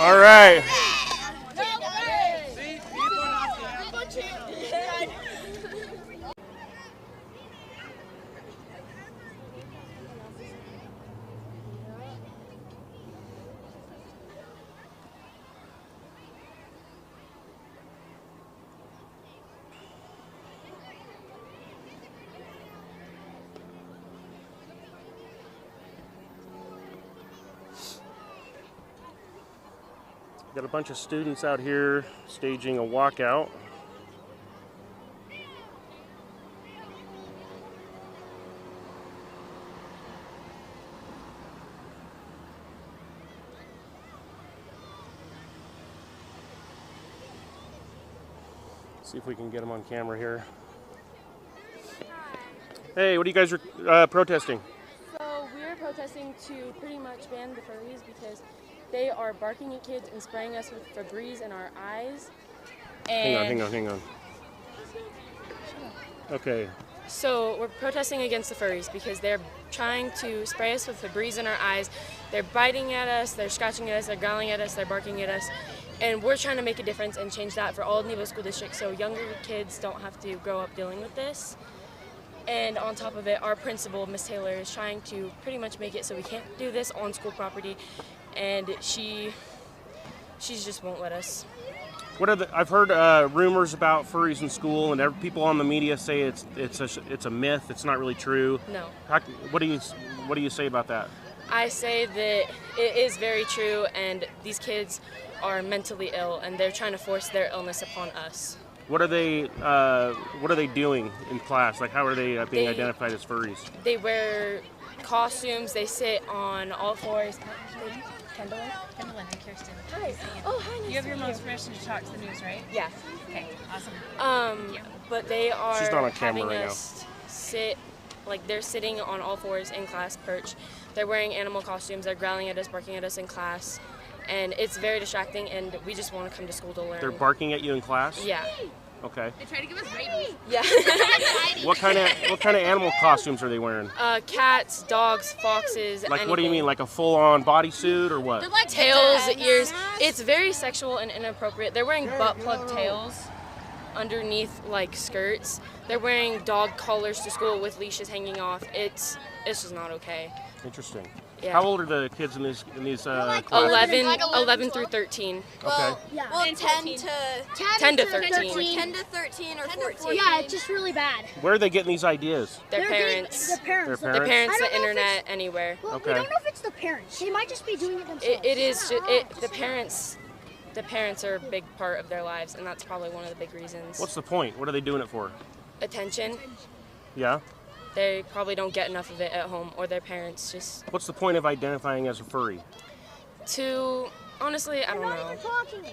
All right. Got a bunch of students out here staging a walkout. See if we can get them on camera here. Hey, what are you guys protesting? So we're protesting to pretty much ban the furries because they are barking at kids and spraying us with Febreze in our eyes. And Hang on. Okay. So we're protesting against the furries because they're trying to spray us with Febreze in our eyes. They're biting at us, they're scratching at us, they're growling at us, they're barking at us. And we're trying to make a difference and change that for all of Nebo School District so younger kids don't have to grow up dealing with this. And on top of it, our principal, Miss Taylor, is trying to pretty much make it so we can't do this on school property. And she just won't let us. I've heard rumors about furries in school, and people on the media say it's a myth. It's not really true. No. What do you say about that? I say that it is very true, and these kids are mentally ill, and they're trying to force their illness upon us. What are they doing in class? Like, how are they being identified as furries? They wear costumes. They sit on all fours. Kendall and Kirsten. Hi. Oh, hi. Nice you have your most permission to talk to the news, right? Yeah. Okay. Awesome. Yeah. But they are She's not on camera having right us sit, like they're sitting on all fours in class, perch. They're wearing animal costumes. They're growling at us, barking at us in class, and it's very distracting. And we just want to come to school to learn. They're barking at you in class? Yeah. Okay. They try to give us rabies. Yeah. What kind of animal costumes are they wearing? Cats, dogs, foxes. Like anything. What do you mean? Like a full-on bodysuit or what? They're like tails, ears. It's very sexual and inappropriate. They're wearing butt plug tails underneath like skirts. They're wearing dog collars to school with leashes hanging off. It's just not okay. Interesting. Yeah. How old are the kids in these classes? 11 through 13. Okay. Yeah. Well, 10 to 10 to 13. 10 to 13 or 14. Yeah, it's just really bad. Where are they getting these ideas? Their parents. Their parents. Their Their parents, the internet, anywhere. Well, Okay. we don't know if it's the parents. They might just be doing it themselves. It is. The parents are a big part of their lives, and that's probably one of the big reasons. What's the point? What are they doing it for? Attention. Yeah? They probably don't get enough of it at home, or their parents just... What's the point of identifying as a furry? Honestly, I don't know.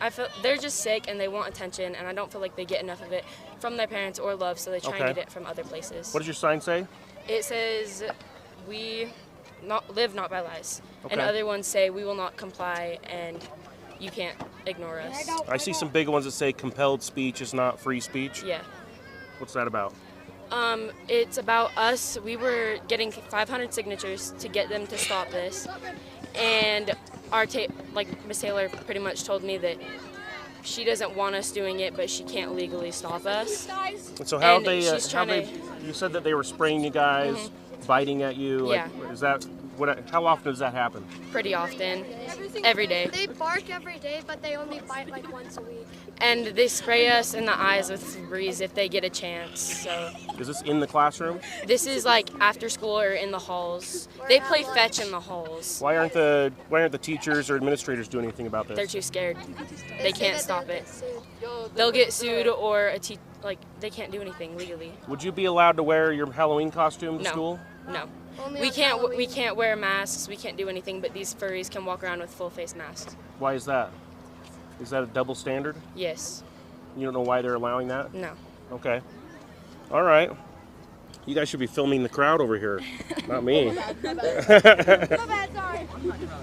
I feel they're just sick and they want attention, and I don't feel like they get enough of it from their parents or love, so they try and get it from other places. What does your sign say? It says, "We live not by lies," Okay. and other ones say, "We will not comply," and you can't ignore us. I see some big ones that say compelled speech is not free speech. Yeah. What's that about? It's about us. We were getting 500 signatures to get them to stop this, and Miss Taylor pretty much told me that she doesn't want us doing it, but she can't legally stop us. And so how And they? she's trying You said that they were spraying you guys, biting at you. Yeah. Like, is that how often does that happen? Pretty often, every day. They bark every day, but they only bite like once a week. And they spray us in the eyes with Febreze if they get a chance. So Is this in the classroom? this is like after school or in the halls. They play fetch in the halls. Why aren't the teachers or administrators doing anything about this? They're too scared. They can't stop it. They'll get sued, or they can't do anything legally. Would you be allowed to wear your Halloween costume to No. school? No. We can't wear masks. We can't do anything, but these furries can walk around with full face masks. Why is that? Is that a double standard? Yes. You don't know why they're allowing that? No. Okay. All right. You guys should be filming the crowd over here, not me. My bad, sorry.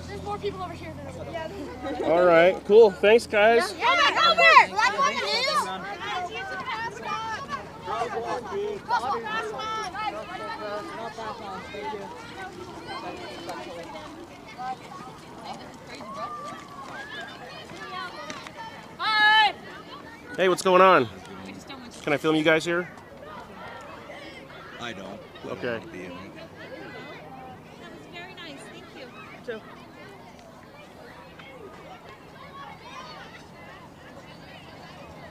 There's more people over here than over there. All right. Cool. Thanks, guys. Yeah, Robert! That's on the news! Hey, what's going on? Can I film you guys here? I don't. Okay. That was very nice. Thank you.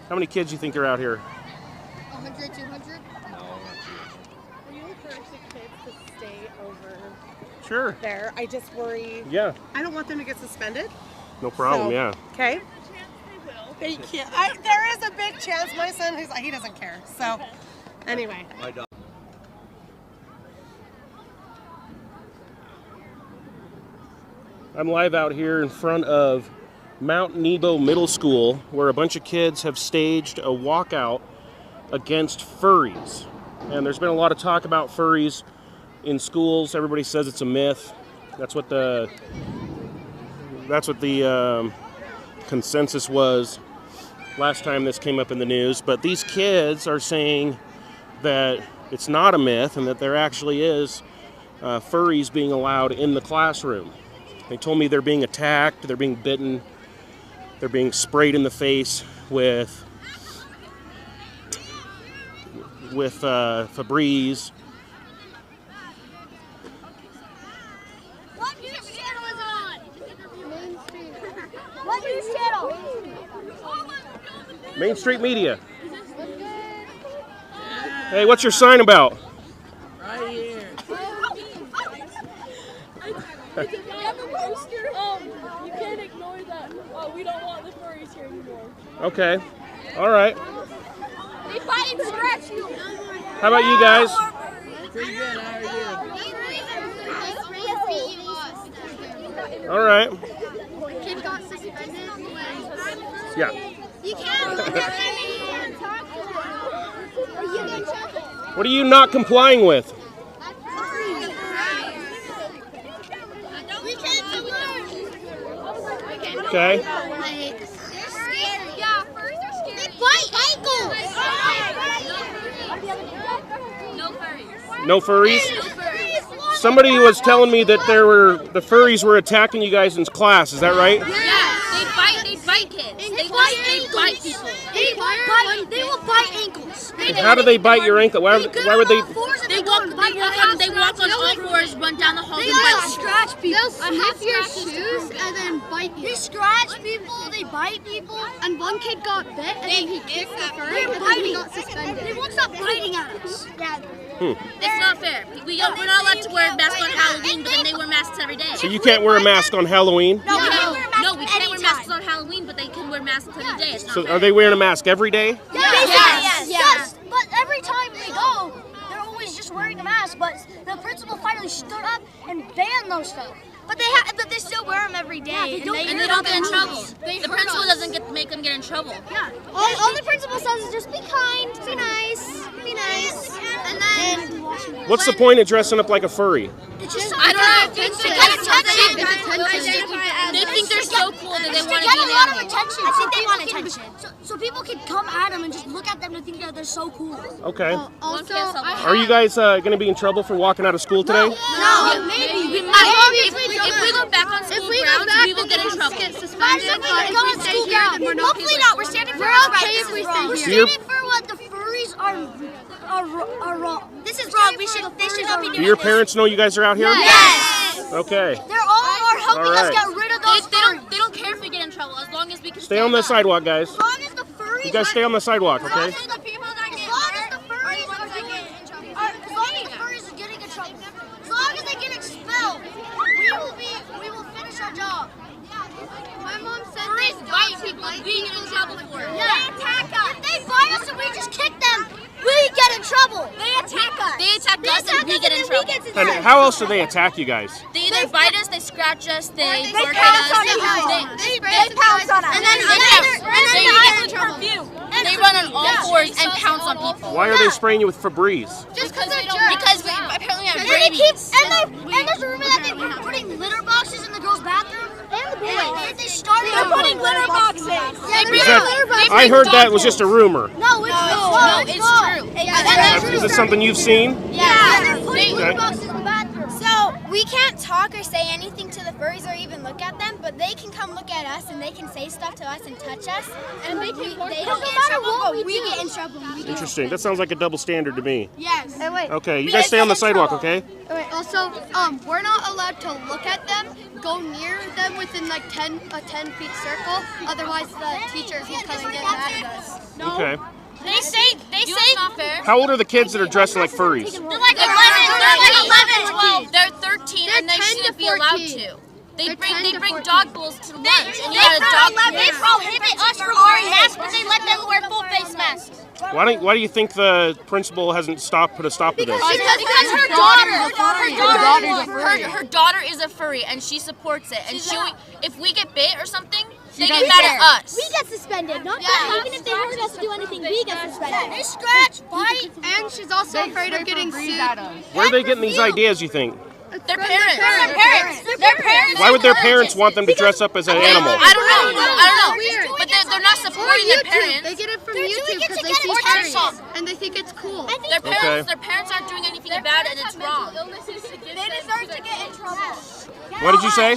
How many kids do you think are out here? 100, 200? Will you encourage the kids to stay over Sure. there? I just worry. Yeah. I don't want them to get suspended. No problem. So- Yeah. Okay. Thank you. There is a big chance. My son, he doesn't care. So, anyway. My dog. I'm live out here in front of Mt Nebo Middle School, where a bunch of kids have staged a walkout against furries. And there's been a lot of talk about furries in schools. Everybody says it's a myth. That's what the consensus was last time this came up in the news. But these kids are saying that it's not a myth and that there actually is furries being allowed in the classroom. They told me they're being attacked, they're being bitten, they're being sprayed in the face with Febreze. What news channel is it on? What news channel? Main Street Media. Hey, what's your sign about? Right here. You can't ignore that. We don't want the furries here anymore. Okay. All right. They bite and scratch you. How about you guys? Pretty good. How are you? All right. Kid got suspended. Yeah. You can't look at me and talk to them. Or you get in trouble. What are you not complying with? We can't do it. Okay. They're scary. Yeah, furries are scary. They bite ankles. No furries. No furries? Somebody was telling me that the furries were attacking you guys in class. Is that right? Yeah, they bite kids. They bite people. They will bite ankles. And how do they bite your ankle? Why would they? They walk on all fours, run down the hall, and bite. Scratch people. They'll sniff your shoes and then bite you. They scratch people. They bite people. And one kid got bit, and then he kicked the furry, and then he got suspended. They won't stop biting at us. Yeah. It's not fair. We're not allowed to wear masks on Halloween, but then they wear masks every day. So you can't wear a mask on Halloween? No, we can't wear masks on Halloween, but they can wear masks every day. It's not So fair. are they wearing a mask every day? Yes. But every time we go, they're always just wearing a mask. But the principal finally stood up and banned those stuff. But they still wear them every day. And they don't get in trouble. The principal doesn't make them get in trouble. Yeah. All the principal says is just be kind, be nice, be nice. And then What's the point of dressing up like a furry? it's just I don't know. They They think they're so cool that they to want to get be a an lot of animal. attention. I think they want attention. So people can come at them and just look at them and think that they're so cool. Okay. Also, Are you guys going to be in trouble for walking out of school today? no, maybe. If we go back on school grounds, we will get in trouble. Hopefully not. We're standing for what's right. This is wrong. We're So you're- standing for what the furries are wrong. This is wrong. They should not be doing Do your this. parents know you guys are out here? Yes. Okay. They're all helping All us right. get rid of those furries. They don't care if we get in trouble, as long as we can Stay on the sidewalk, guys. As long as the furries. You guys stay on the sidewalk, okay? As long as the furries are getting in trouble. As long as they get expelled, we will finish our job. My mom said Furries bite people, we get in trouble for it. they attack us. If they bite us and we just kick them, we get in trouble. They attack us. They attack us and we get in trouble. And how else do they attack you guys? They either bite us, they scratch us, they bark pounce at on us. us. They pounce on us. And then they run on all fours and pounce on people. Why are they spraying you with Febreze? Just because they're Because we apparently have And they keep, rabies. and there's a rumor that they were putting litter boxes in the girls' bathroom. And the boys. They started putting litter boxes. Yeah, Is that, I heard that was just a rumor. No, it's it's true. And then Is this something you've seen? yeah, they're putting Okay. litter boxes in the bathroom. So we we can't talk or say anything to the furries or even look at them, but they can come look at us and they can say stuff to us and touch us. And they don't get in trouble, but we get in trouble. Interesting. That sounds like a double standard to me. Yes. Hey, wait. Okay, you guys stay on the sidewalk, okay? Wait, also, we're not allowed to look at them, go near them within like a 10-feet circle. Otherwise, the teachers will come and get mad at us. Okay. They say not fair. How old are the kids that are dressed like furries? They're like 11, 12. They're 13 and they shouldn't be allowed to. They bring dog bowls to lunch and you got a dog. They prohibit us from wearing masks, but they let them wear full face masks. Why do you think the principal hasn't put a stop to this? Because her daughter is a furry and she supports it. And if we get bit or something, they get mad at us. We get suspended, not them. Even if they hurt us to do anything, we get suspended. They scratch, bite, And she's also afraid of getting sued. Where are they getting these ideas, you think? Their parents. Why would their parents want them to dress up as an animal? I don't know. But they're not supporting their parents. They get it from YouTube because they see furries and they think it's cool. Their parents aren't doing anything about it and it's wrong. They deserve to get in trouble. What did you say?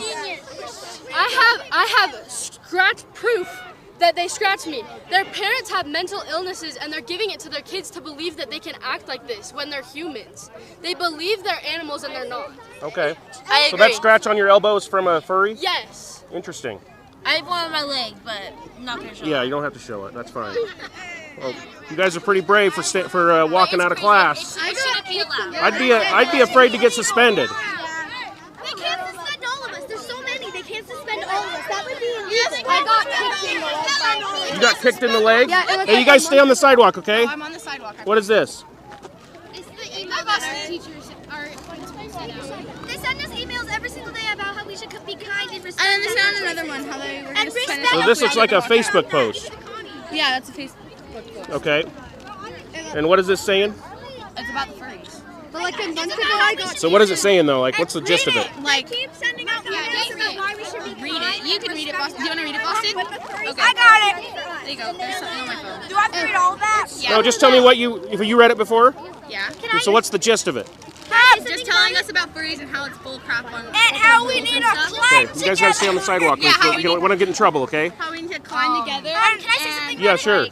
I have scratch proof that they scratched me. Their parents have mental illnesses and they're giving it to their kids to believe that they can act like this when they're humans. They believe they're animals and they're not. Okay. I So agree. that scratch on your elbow is from a furry? Yes. Interesting. I have one on my leg, but I'm not gonna show Yeah, you don't have to show it. That's fine. Well, you guys are pretty brave for walking out of class. It shouldn't be allowed. I'd be afraid to get suspended. They can't suspend all of us. There's so many. They can't suspend all of us. That would be illegal. I got kicked in the leg. You got kicked in the leg? Yeah, it was Hey, you guys stay on the sidewalk, okay? I'm on the sidewalk. What is this? It's the email that our teachers are. They send us emails every single day about how we should be kind and respect. And then they found another one, how they were going to suspend us. So this looks like a Facebook post. Yeah, that's a Facebook post. Okay. And what is this saying? It's about the furries. But like a month ago, I got. So what is it saying though? Like, what's the gist of it? Like, Keep sending out emails about why we should be read it. You can read it, Boston. Do you want to read it, Boston? Okay. I got it. There you go. There's something on my phone. Do I have to read all of that? No, just tell me if you read it before. Yeah. So what's the gist of it? Just telling us about furries and how it's bull crap on. And how we need our Okay, climb you guys gotta stay on the sidewalk. Yeah, how We don't want to get in trouble, okay? How we need to climb together. Can I say something? Yeah, sure.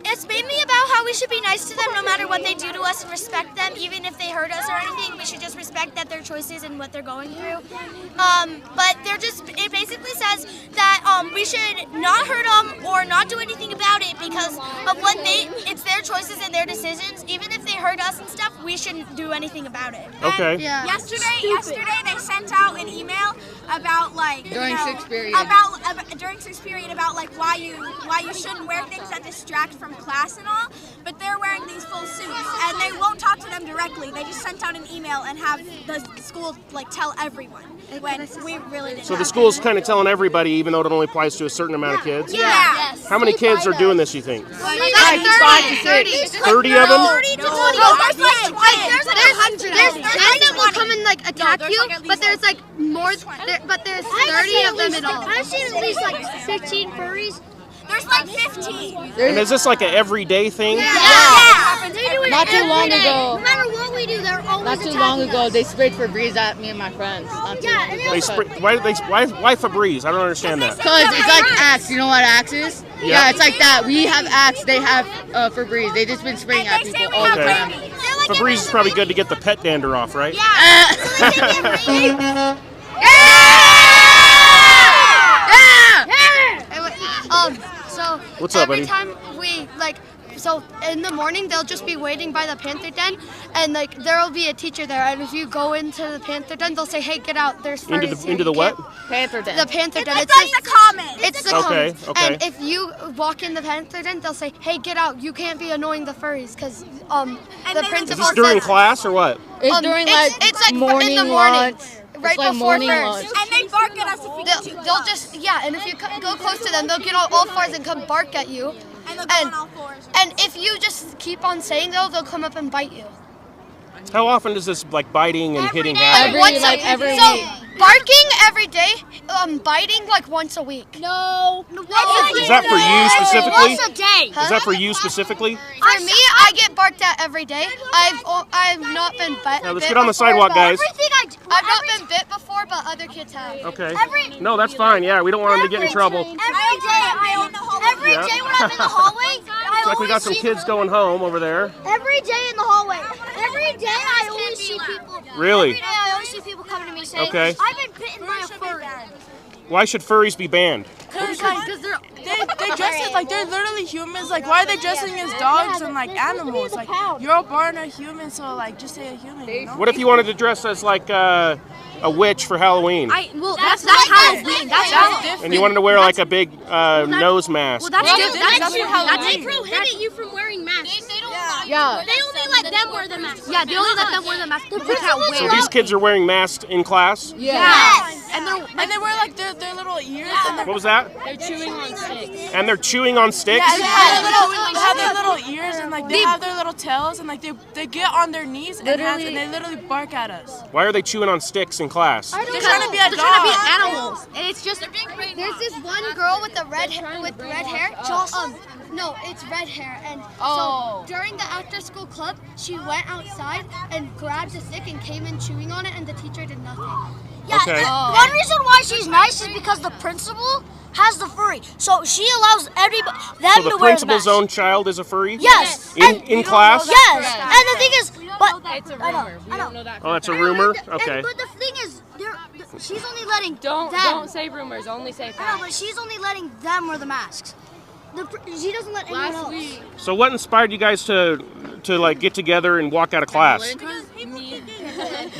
It's mainly about how we should be nice to them no matter what they do to us and respect them, even if they hurt us or anything. We should just respect their choices and what they're going through. But it basically says that we should not hurt them or not do anything about it because of it's their choices and their decisions. Even if they hurt us and stuff, we shouldn't do anything about it. Okay. Yeah. Yesterday they sent out an email about During sixth period. during sixth period about like why you shouldn't wear things that distract from class and all, but they're wearing these full suits and they won't talk to them directly. They just sent out an email and have the school like tell everyone when we really didn't. So the school's kind of telling everybody, even though it only applies to a certain amount of kids. Yeah. Yes. How many kids are doing this? You think? Like 30. 30 of them? 30 to 20. There's like 100. There's 10 that will come and like attack you, but there's like more. But there's 30 of them in all. I've seen at least like 15 furries. There's like 15. And is this like an everyday thing? Yeah. They do it Not too long every day. ago. No matter what we do, they're always Not too long ago, they sprayed Febreze at me and my friends. Why Febreze? I don't understand that. Because it's like Axe. You know what Axe is? Yeah. It's like that. We have Axe. They have Febreze. They just been spraying at people all the time. Febreze is probably good to get the pet dander off, right? So What's up, every buddy? time we so in the morning they'll just be waiting by the panther den, and like there'll be a teacher there, and if you go into the panther den, they'll say, "Hey, get out! There's furries." Into the what? Panther Den. The panther den. It's like the common. It's the Okay, commons. okay. And if you walk in the panther den, they'll say, "Hey, get out! You can't be annoying the furries," because the Is principal this during says class or what? It's during like it's like morning in the morning, lunch. right It's like before morning first. lunch. And they bark at us if we get too They'll close. just and if you go close to them, they'll get on all fours and come bark at you. And they'll go on all fours. And if you just keep on saying they'll come up and bite you. How often does this like biting and hitting day. happen? Every week. Barking every day, biting like once a week. No. Is that for you specifically? Once a day. Is that for you specifically? For me, I get barked at every day. I've not been bit. Now let's get on the sidewalk, guys. I've not been bit before, but other kids have. Okay. No, that's fine. Yeah, we don't want them to get in trouble. Every day when I'm in the hallway, Looks like we got some kids going home over there. every day in the hallway. Every day I always see people. Really? Every day I always see people coming to me saying, Okay. I've been bitten by a furry. Why should furries be banned? Because they dress as like they're literally humans. Like why are they dressing as dogs and like animals? Like you're all born a human, so like just say a human. You know? What if you wanted to dress as like a witch for Halloween? That's Halloween. That's different. And you wanted to wear like a big nose mask? That's Halloween. They prohibit you from wearing masks. Yeah. They only let them wear the mask. Yeah, they only let them wear the mask. We can't wear. So these kids are wearing masks in class? Yeah. And they wear like their little ears. And What was that? They're chewing on sticks. And they're chewing on sticks? yeah, they have their little ears and like they have their little tails and like they get on their knees and they literally bark at us. Why are they chewing on sticks in class? They're trying to be a They're trying to be dog. animals, and it's just there's this one girl with the red hair. No, it's red hair, and so during the after-school club, she went outside and grabbed a stick and came in chewing on it, and the teacher did nothing. Yeah, Okay. one reason why she's nice is because the principal has the furry, so she allows everybody So them the to wear the principal's mask. own child is a furry? Yes. In class? Yes, and the thing is, but It's a I know, rumor. We I know. don't know that. Oh, that's a rumor? Okay. But the thing is, she's only letting Don't them. say rumors. Only say I know, facts. but she's only letting them wear the masks. She doesn't let anyone else. So what inspired you guys to like get together and walk out of class?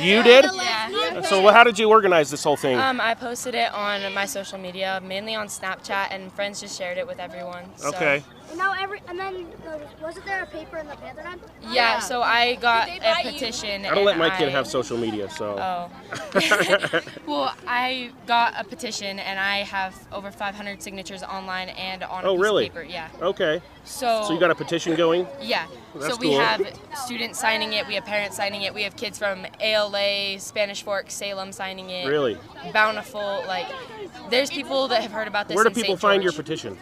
You did? Yeah. So how did you organize this whole thing? I posted it on my social media, mainly on Snapchat, and friends just shared it with everyone. So. Okay. And then wasn't there a paper in the Panther Den? Yeah, so I got a petition. I don't let my kid have social media, so. Oh. Well, I got a petition, and I have over 500 signatures online and on a piece really? of paper. Yeah. Okay. So you got a petition going? Yeah. That's So we cool. have students signing it. We have parents signing it. We have kids from ALA, Spanish Fork, Salem signing it. Really? Bountiful. Like, there's people that have heard about this. Where do in people St. find your George. petition?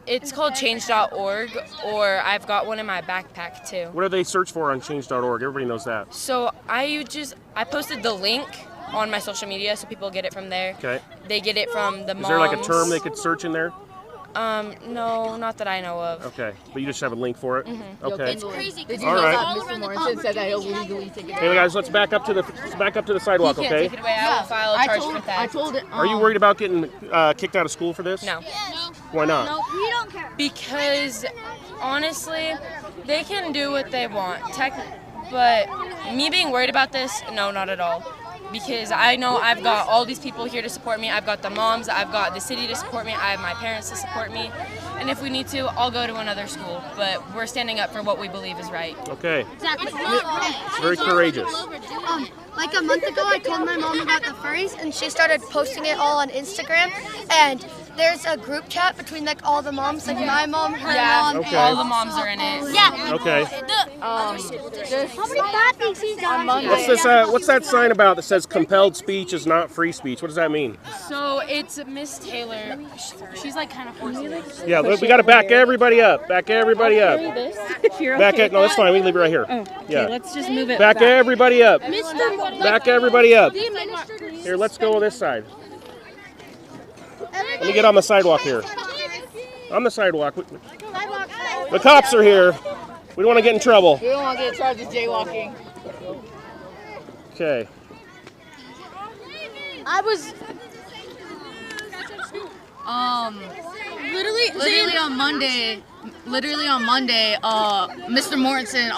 It's called change.org, or I've got one in my backpack too. What do they search for on change.org? Everybody knows that. So I posted the link on my social media so people get it from there. Okay. They get it from the moms. Is there like a term they could search in there? No, not that I know of. Okay, but you just have a link for it? Mm-hmm. Okay. It's crazy. Did you All know right. that Mr. Morrison said that he'll legally take it Hey guys, let's back up to the sidewalk, You can't okay? take it away. I will file a charge with that. I told it. Are you worried about getting kicked out of school for this? No. Why not? No, we don't care. Because honestly, they can do what they want. But me being worried about this, no, not at all. Because I know I've got all these people here to support me. I've got the moms, I've got the city to support me, I have my parents to support me. And if we need to, I'll go to another school. But we're standing up for what we believe is right. Okay. Exactly. It's very courageous. Like a month ago, I told my mom about the furries, and she started posting it all on Instagram. And there's a group chat between like all the moms, like my mom, her mom. Okay. All the moms are in it. Yeah. Okay. How many bad things he's done? What's this? What's that sign about that says compelled speech is not free speech? What does that mean? So it's Miss Taylor. She's like kind of forcing it. Yeah, we got to back everybody up. Back everybody up. Back it. No, that's fine. We can leave it right here. Yeah. Let's just move it Back everybody up. Mr. Back everybody up. Here, let's go on this side. Let me get on the sidewalk here. On the sidewalk. The cops are here. We don't want to get in trouble. We don't want to get charged with jaywalking. Okay. I was literally on Monday, Mr. Morrison,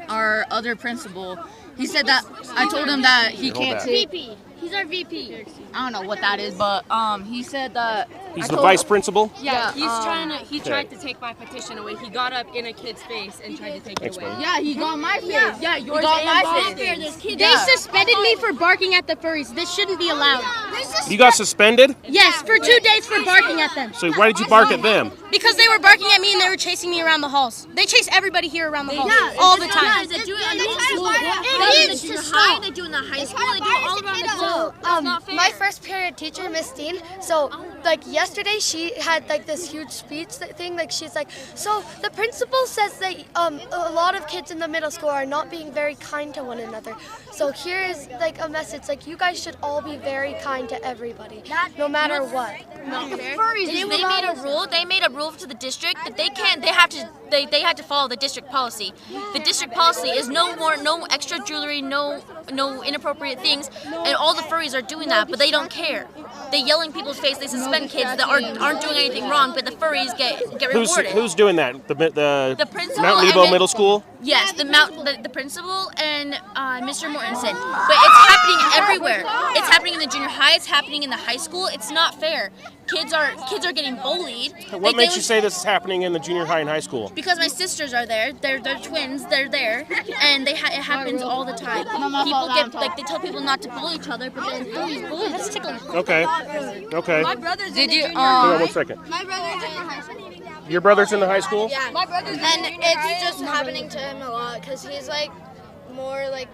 our other principal, he said that I told him that he can't take. VP. He's our VP. I don't know what that is, but he said that He's the vice principal? Yeah, he tried to take my petition away. He got up in a kid's face and tried to take it away. Yeah, he got my face. Yeah, yours got my face. They suspended me for barking at the furries. This shouldn't be allowed. You got suspended? Yes, for 2 days for barking at them. So why did you bark at them? Because they were barking at me and they were chasing me around the halls. They chase everybody here around the halls all the time. They do it in middle school. They do it in the junior high. They do it in the high school. They do it all around the school. It's not fair. My first period teacher, Miss Dean, so like yesterday she had like this huge speech thing, like she's like, so the principal says that a lot of kids in the middle school are not being very kind to one another. So here is like a message, like you guys should all be very kind to everybody, no matter what. They made a rule. They made a rule to the district that they can't. They have to follow the district policy. The district policy is no extra jewelry, no inappropriate things, and all the furries are doing that, but they don't care. They yell in people's face. They suspend kids that aren't doing anything wrong, but the furries get rewarded. Who's doing that? The principal Mt Nebo Middle School? Yes, the principal and Mr. Mortensen. But it's happening everywhere. It's happening in the junior high. It's happening in the high school. It's not fair. Kids are getting bullied. What makes you say this is happening in the junior high and high school? Because my sisters are there. They're twins. They're there, and it happens all the time. People they tell people not to bully each other, but then bullies bully. That's tickling. Okay. My brother's Hang on 1 second. My brother's in high school. Your brother's in the high school? Yeah, my brother's. And it's just happening to him a lot because he's like more like.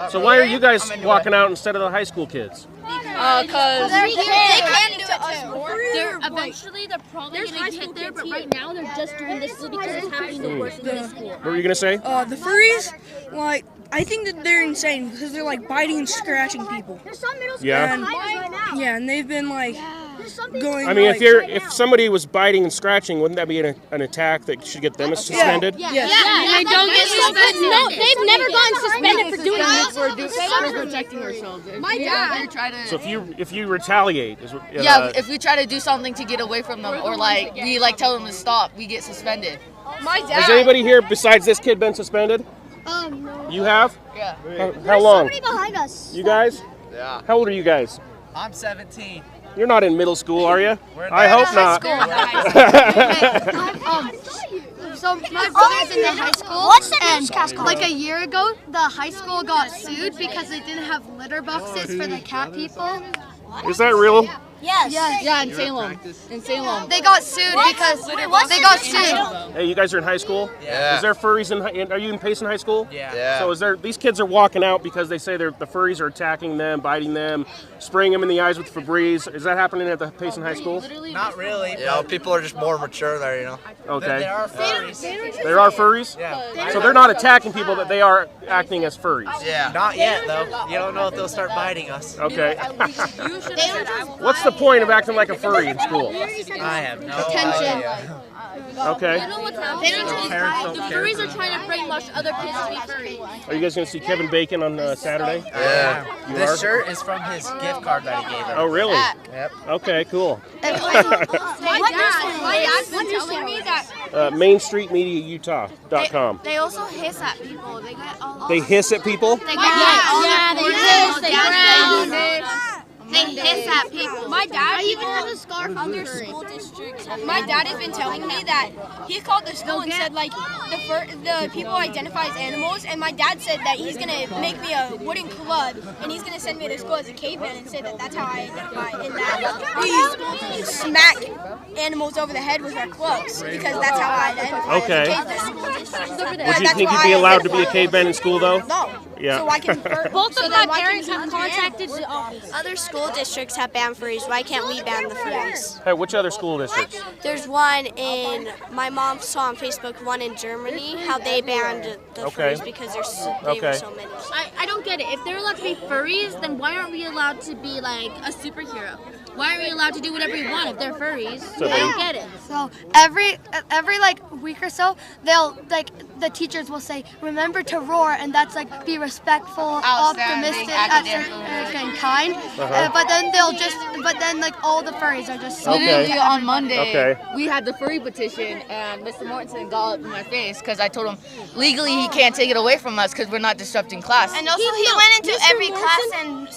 So why are you guys walking out instead of the high school kids? Because they can do it too. Eventually they're probably going to get there, but right now they're just doing this because it's happening the worst in the school. What were you going to say? The furries, like, I think that they're insane because they're like biting and scratching people. Yeah. And they've been like going. I mean, if somebody was biting and scratching, wouldn't that be an attack that should get them suspended? Yeah. They don't get suspended. No, they've never gotten suspended for doing that. We're protecting ourselves. My dad. So if you retaliate, If we try to do something to get away from them, or we tell them to stop, we get suspended. My dad. Has anybody here besides this kid been suspended? No. You have? Yeah. How long? Somebody behind us. You guys? Yeah. How old are you guys? I'm 17. You're not in middle school, are you? We're I hope not. So my brother's in the high school, and like a year ago, the high school got sued because they didn't have litter boxes for the cat people. Is that real? Yes. Yeah, in Salem. They got sued because they got sued. Hey, you guys are in high school? Yeah. Is there furries are you in Payson High School? Yeah. So these kids are walking out because they say the furries are attacking them, biting them, spraying them in the eyes with Febreze. Is that happening at the Payson High School? Not really. You know, people are just more mature there, you know. Okay. There are furries. There are furries? Yeah. So they're not attacking people, but they are acting as furries. Yeah. Not yet, though. You don't know if they'll start biting us. Okay. What's the point of acting like a furry in school? I have no idea. Okay. You know what's happening? The furries are trying to brainwash other kids to be furry. Are you guys going to see Kevin Bacon on Saturday? Yeah. You This are? shirt is from his gift card that he gave her. Oh, really? Yep. Okay, cool. My dad's been telling me that MainStreetMediaUtah.com. they also hiss at people. They get all They hiss at people? They hiss, they growl. They hiss at people. My dad even has a scarf on their school district. My dad has been telling me that he called the school and said like the people identify as animals, and my dad said that he's gonna make me a wooden club and he's gonna send me to school as a caveman and say that that's how I identify, and that we smack animals over the head with our clubs because that's how I identify. Okay. As a caveman. Would you think you'd be allowed to be a caveman in school, though? No. Yeah. So I can. Both of my parents have contacted the office. Other school districts have banned furries. Why can't we ban the furries? Hey, which other school districts? There's one in, my mom saw on Facebook, one in Germany, how they banned the furries because they were so many. I don't get it. If they're allowed to be furries, then why aren't we allowed to be like a superhero? Why are we allowed to do whatever we want if they're furries? So I don't get it. So every like week or so, they'll like the teachers will say, remember to roar, and that's like be respectful, Outstanding, optimistic, academically. and kind. But then like all the furries are just so Literally on Monday, Okay. we had the furry petition, and Mr. Mortensen got up in my face because I told him legally he can't take it away from us because we're not disrupting class. And also he went into every class and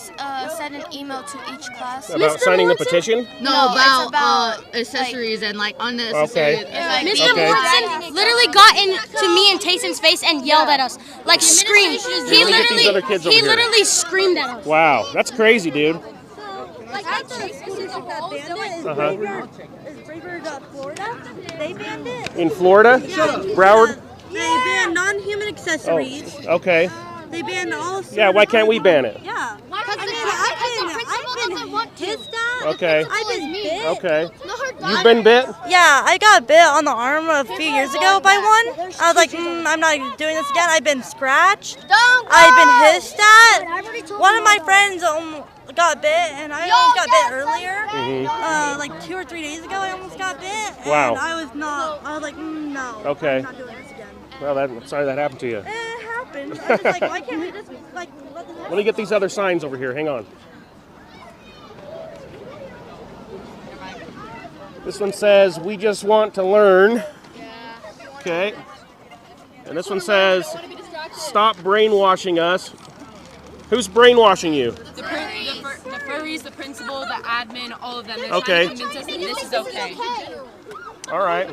sent an email to each class. About signing the petition? No, it's about accessories and like unnecessary. Okay. Mr. Mortensen literally got into me and Tayson's face and yelled at us, like screamed. He Get these other kids over here. literally screamed at us. Wow, that's crazy, dude. Like actually, that banned it. Florida? They banned it. In Florida? Broward? They banned non-human accessories. Oh, okay. They banned all. Yeah, why can't we ban it? Yeah. I've been hissed at. Okay. I've been bit. Okay. You've been bit? Yeah, I got bit on the arm a few years ago by one. I was like, I'm not doing this again. I've been scratched. I've been hissed at. One of my friends got bit, and I almost got bit earlier. Like 2 or 3 days ago, I almost got bit. Wow. And I was like, no. Okay. I'm not doing this again. Well, I'm sorry that happened to you. It happened. I was like, why can't we just like let this happen? Let me get these other signs over here. Hang on. This one says, "We just want to learn." Okay. And this one says, "Stop brainwashing us." Who's brainwashing you? The furries, the principal, the admin, all of them. They're Okay. trying to convince us that this is okay. All right.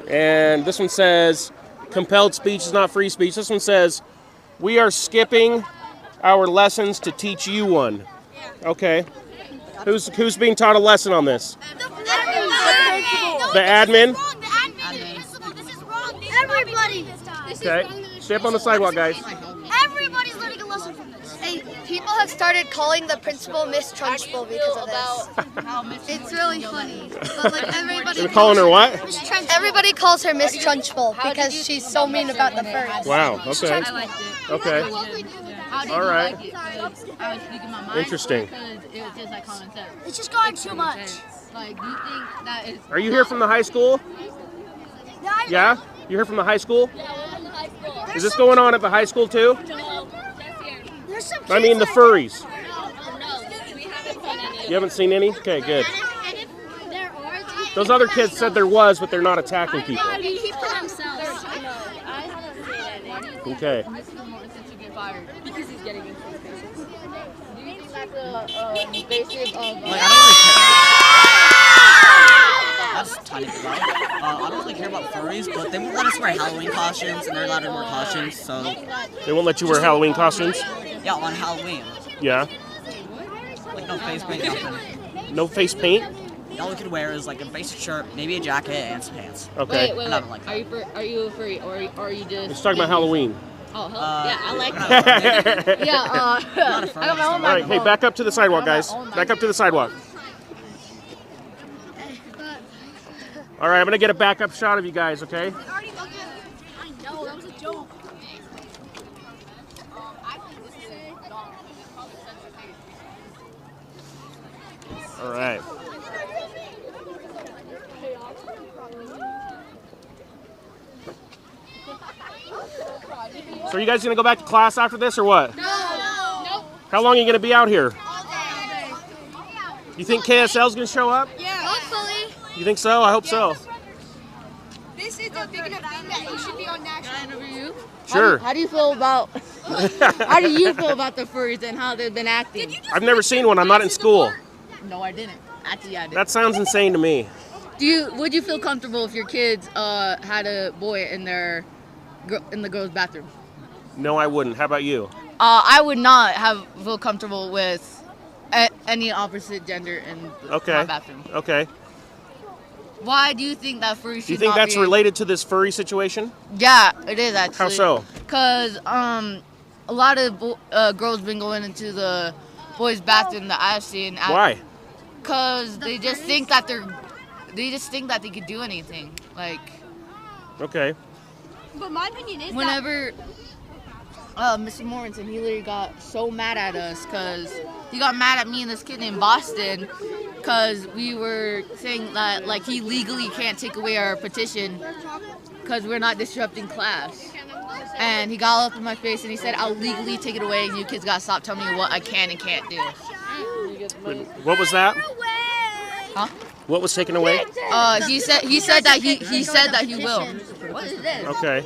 And this one says, "Compelled speech is not free speech." This one says, "We are skipping our lessons to teach you one." Okay. Who's being taught a lesson on this? The admin? Everybody. Okay. Step on the sidewalk, guys. Everybody's learning a lesson from this. Hey, people have started calling the principal Miss Trunchbull because of this. It's really funny. But like everybody. They're calling her what? Everybody calls her Miss Trunchbull because she's so mean about the furries. Wow. Okay. I liked it. Okay. How did All you right. like it? 'Cause I was speaking my mind. Interesting. Because it was just like common sense. It's just going too much. Like, do you think that is? Are you here from the high school? Yeah? You here from the high school? Is this going on at the high school too? I mean the furries. You haven't seen any? Okay, good. Those other kids said there was, but they're not attacking people. Okay. Because he's getting into his faces. Do you think that's invasive of? Like, I don't really care. That's a tiny bit loud. I don't really care about furries, but they won't let us wear Halloween costumes, and they're allowed to wear costumes, so. They won't let you wear Halloween costumes? Yeah, on Halloween. Yeah. Like no face paint, nothing. No face paint? All we could wear is like a basic shirt, maybe a jacket, and some pants. Okay. Wait. And I don't like that. Are you a furry, or are you just? Let's talk about Halloween. Oh, yeah, I like that. Yeah, I got my own All right, hey, back up to the sidewalk, guys. Back up to the sidewalk. All right, I'm going to get a backup shot of you guys, okay? I know, that was a joke. All right. So are you guys going to go back to class after this or what? No. How long are you going to be out here? You think KSL's going to show up? Yeah. Hopefully. You think so? I hope so. This is a big enough thing that you should be on national. Sure. How do you feel about? How do you feel about the furries and how they've been acting? I've never seen one. I'm not in school. No, I didn't. Actually, I did. That sounds insane to me. Would you feel comfortable if your kids had a boy in the girls' bathroom? No, I wouldn't. How about you? I would not feel comfortable with any opposite gender in my bathroom. Okay. Why do you think that furry should Do you think not that's be? related to this furry situation? Yeah, it is actually. How so? Because a lot of girls been going into the boys' bathroom that I've seen. Why? Because they just think that they could do anything. Like. Okay. But my opinion is whenever Mr. Mortensen, he literally got so mad at us because he got mad at me and this kid in Boston because we were saying that like he legally can't take away our petition because we're not disrupting class. And he got up in my face and he said, "I'll legally take it away, and you kids gotta stop telling me what I can and can't do." What was that? Huh? What was taken away? He said that he will. What is this? Okay.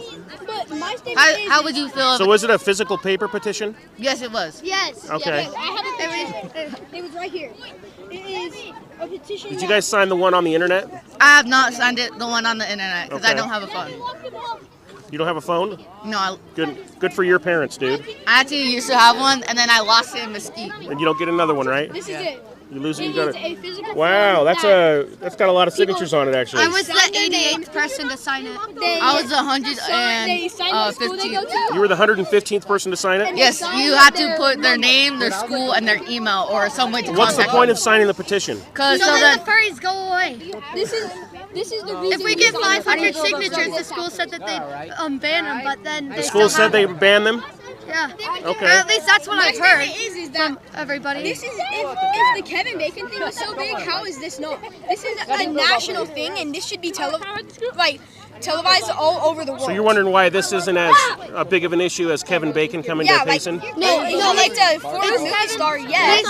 How would you feel? So was it a physical paper petition? Yes, it was. Yes. Okay. I have a petition. It was right here. It is a petition. Did you guys sign the one on the internet? I have not signed it, the one on the internet, because I Okay. don't have a phone. You don't have a phone? No, Good for your parents, dude. I actually used to have one, and then I lost it in Mesquite. And you don't get another one, right? This is it. You lose it, you It got is a it. physical Wow, form that's got a lot of signatures on it, actually. I was the 88th person to sign it. I was the 115th. You were the 115th person to sign it? Yes, you have to put their name, their school, and their email, or some way to contact What's the point of signing the petition? Because So let the furries go away. This is the reason. If we get 500 signatures, the school said that they ban them, but then The school said they banned them? Yeah. Okay. Or at least that's what I've heard from everybody. This is if the Kevin Bacon thing was so big, how is this not? This is a national thing, and this should be televised all over the world. So you're wondering why this isn't as big of an issue as Kevin Bacon coming to Payson? No, like the former movie star, yes.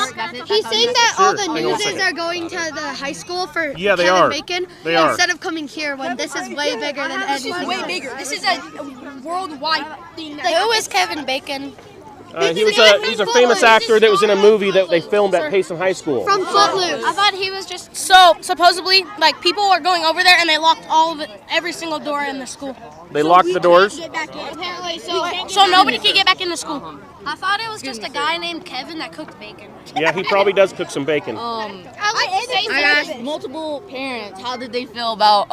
He's saying that all the Sure, hang on a newses second. are going to the high school for Yeah, they Kevin are. Bacon They are. instead of coming here when this is way bigger than This anything. is way bigger. This is a worldwide thing. Who is Kevin Bacon? He's a famous actor that was in a movie that they filmed at Payson High School. From Footloose. I thought he was just so supposedly like people were going over there and they locked every single door in the school. They locked the doors? Apparently, so nobody could get back into school. I thought it was just a guy named Kevin that cooked bacon. Yeah, he probably does cook some bacon. I asked multiple parents how did they feel about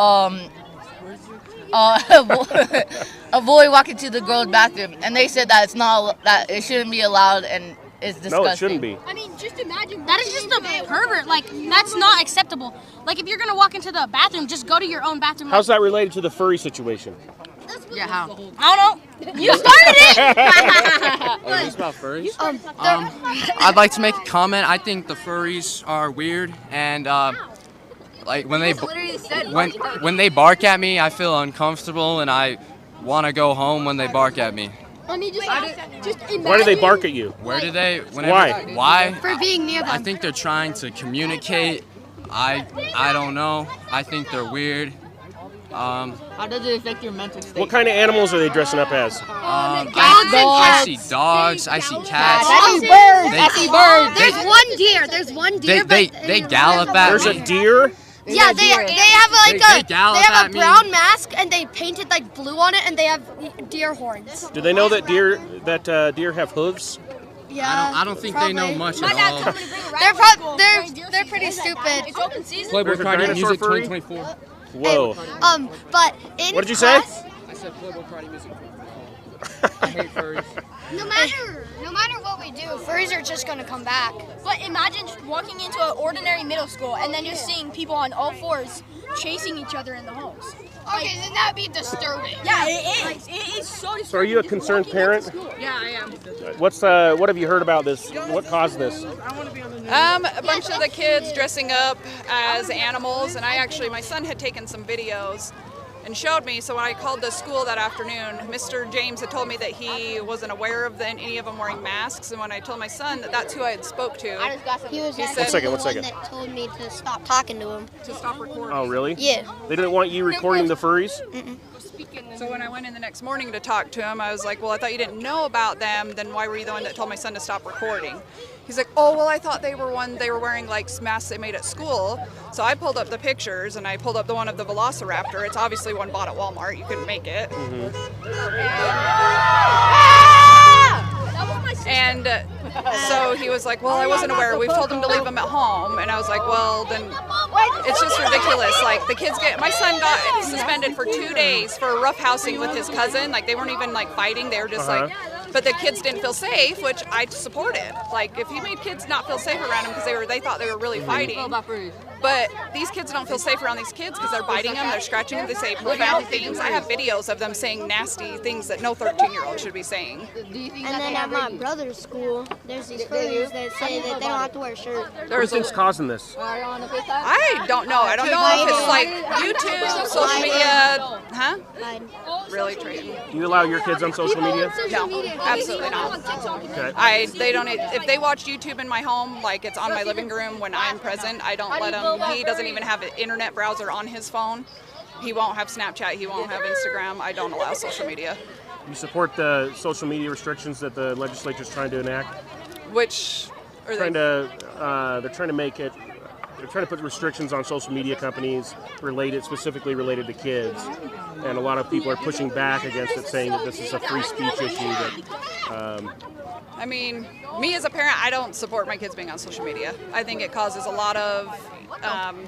a boy walking to the girls' bathroom, and they said that that it shouldn't be allowed and it's disgusting. No, it shouldn't be. I mean, just imagine that is just a pervert. Like that's not acceptable. Like if you're gonna walk into the bathroom, just go to your own bathroom. How's that related to the furry situation? Yeah, how? I don't know. You started it. Is this about furries? I'd like to make a comment. I think the furries are weird, and like when they bark at me, I feel uncomfortable, and I want to go home when they bark at me. I mean, just imagine. Why do they bark at you? Where do they? Why? For being near them. I think they're trying to communicate. I don't know. I think they're weird. How does it affect your mental state? What kind of animals are they dressing up as? I see dogs. I see cats. I see birds. There's one deer. They gallop at There's me. a deer? Yeah, they have They gallop they have at a me. brown mask and they painted like blue on it and they have deer horns. Do they know that deer have hooves? Yeah. I don't think they know much at all. They're pretty stupid. It's open season. Playboy There's a Karate dinosaur Music furry? 2024. Whoa. But in What did you say? class, I said Playboy Karate Music 2024. I hate furries. no matter what we do, furries are just gonna come back. But imagine just walking into an ordinary middle school and then just seeing people on all fours chasing each other in the halls. Okay, then that'd be disturbing. Yeah, it is. It is so disturbing. So are you a concerned parent? Yeah, I am. What have you heard about this? What caused this? A bunch of the kids dressing up as animals, and my son had taken some videos and showed me. So when I called the school that afternoon, Mr. James had told me that he wasn't aware of any of them wearing masks. And when I told my son that that's who I had spoke to, He was He actually said- the One one second. that told me to stop talking to him. to stop recording. Oh, really? Yeah. They didn't want you recording the furries? So when I went in the next morning to talk to him, I was like, well, I thought you didn't know about them. Then why were you the one that told my son to stop recording? He's like, oh, well, I thought they were wearing like masks they made at school. So I pulled up the pictures and I pulled up the one of the Velociraptor. It's obviously one bought at Walmart. You couldn't make it. And so he was like, well, I wasn't aware. We've told him to leave them at home. And I was like, well, then it's just ridiculous. Like my son got suspended for 2 days for roughhousing with his cousin. Like they weren't even like fighting. They were just like, but the kids didn't feel safe, which I supported. Like if you made kids not feel safe around him because they thought they were really fighting. But these kids don't feel safe around these kids because they're biting them, they're scratching them, they say profound things. I have videos of them saying nasty things that no 13-year-old should be saying. And then at my brother's school, there's these furries that say that they don't have to wear shirts. What do you think's causing this? I don't know. I don't know if it's like YouTube, social media, huh? Really, Trayton? Do you allow your kids on social media? No, absolutely not. Okay. They don't. If they watch YouTube in my home, like it's on my living room when I'm present, I don't let them. He doesn't even have an internet browser on his phone. He won't have Snapchat. He won't have Instagram. I don't allow social media. You support the social media restrictions that the legislature's trying to enact? Which are they're trying to make it. They're trying to put restrictions on social media companies specifically related to kids, and a lot of people are pushing back against it, saying that this is a free speech issue. I mean, me as a parent, I don't support my kids being on social media. I think it causes a lot of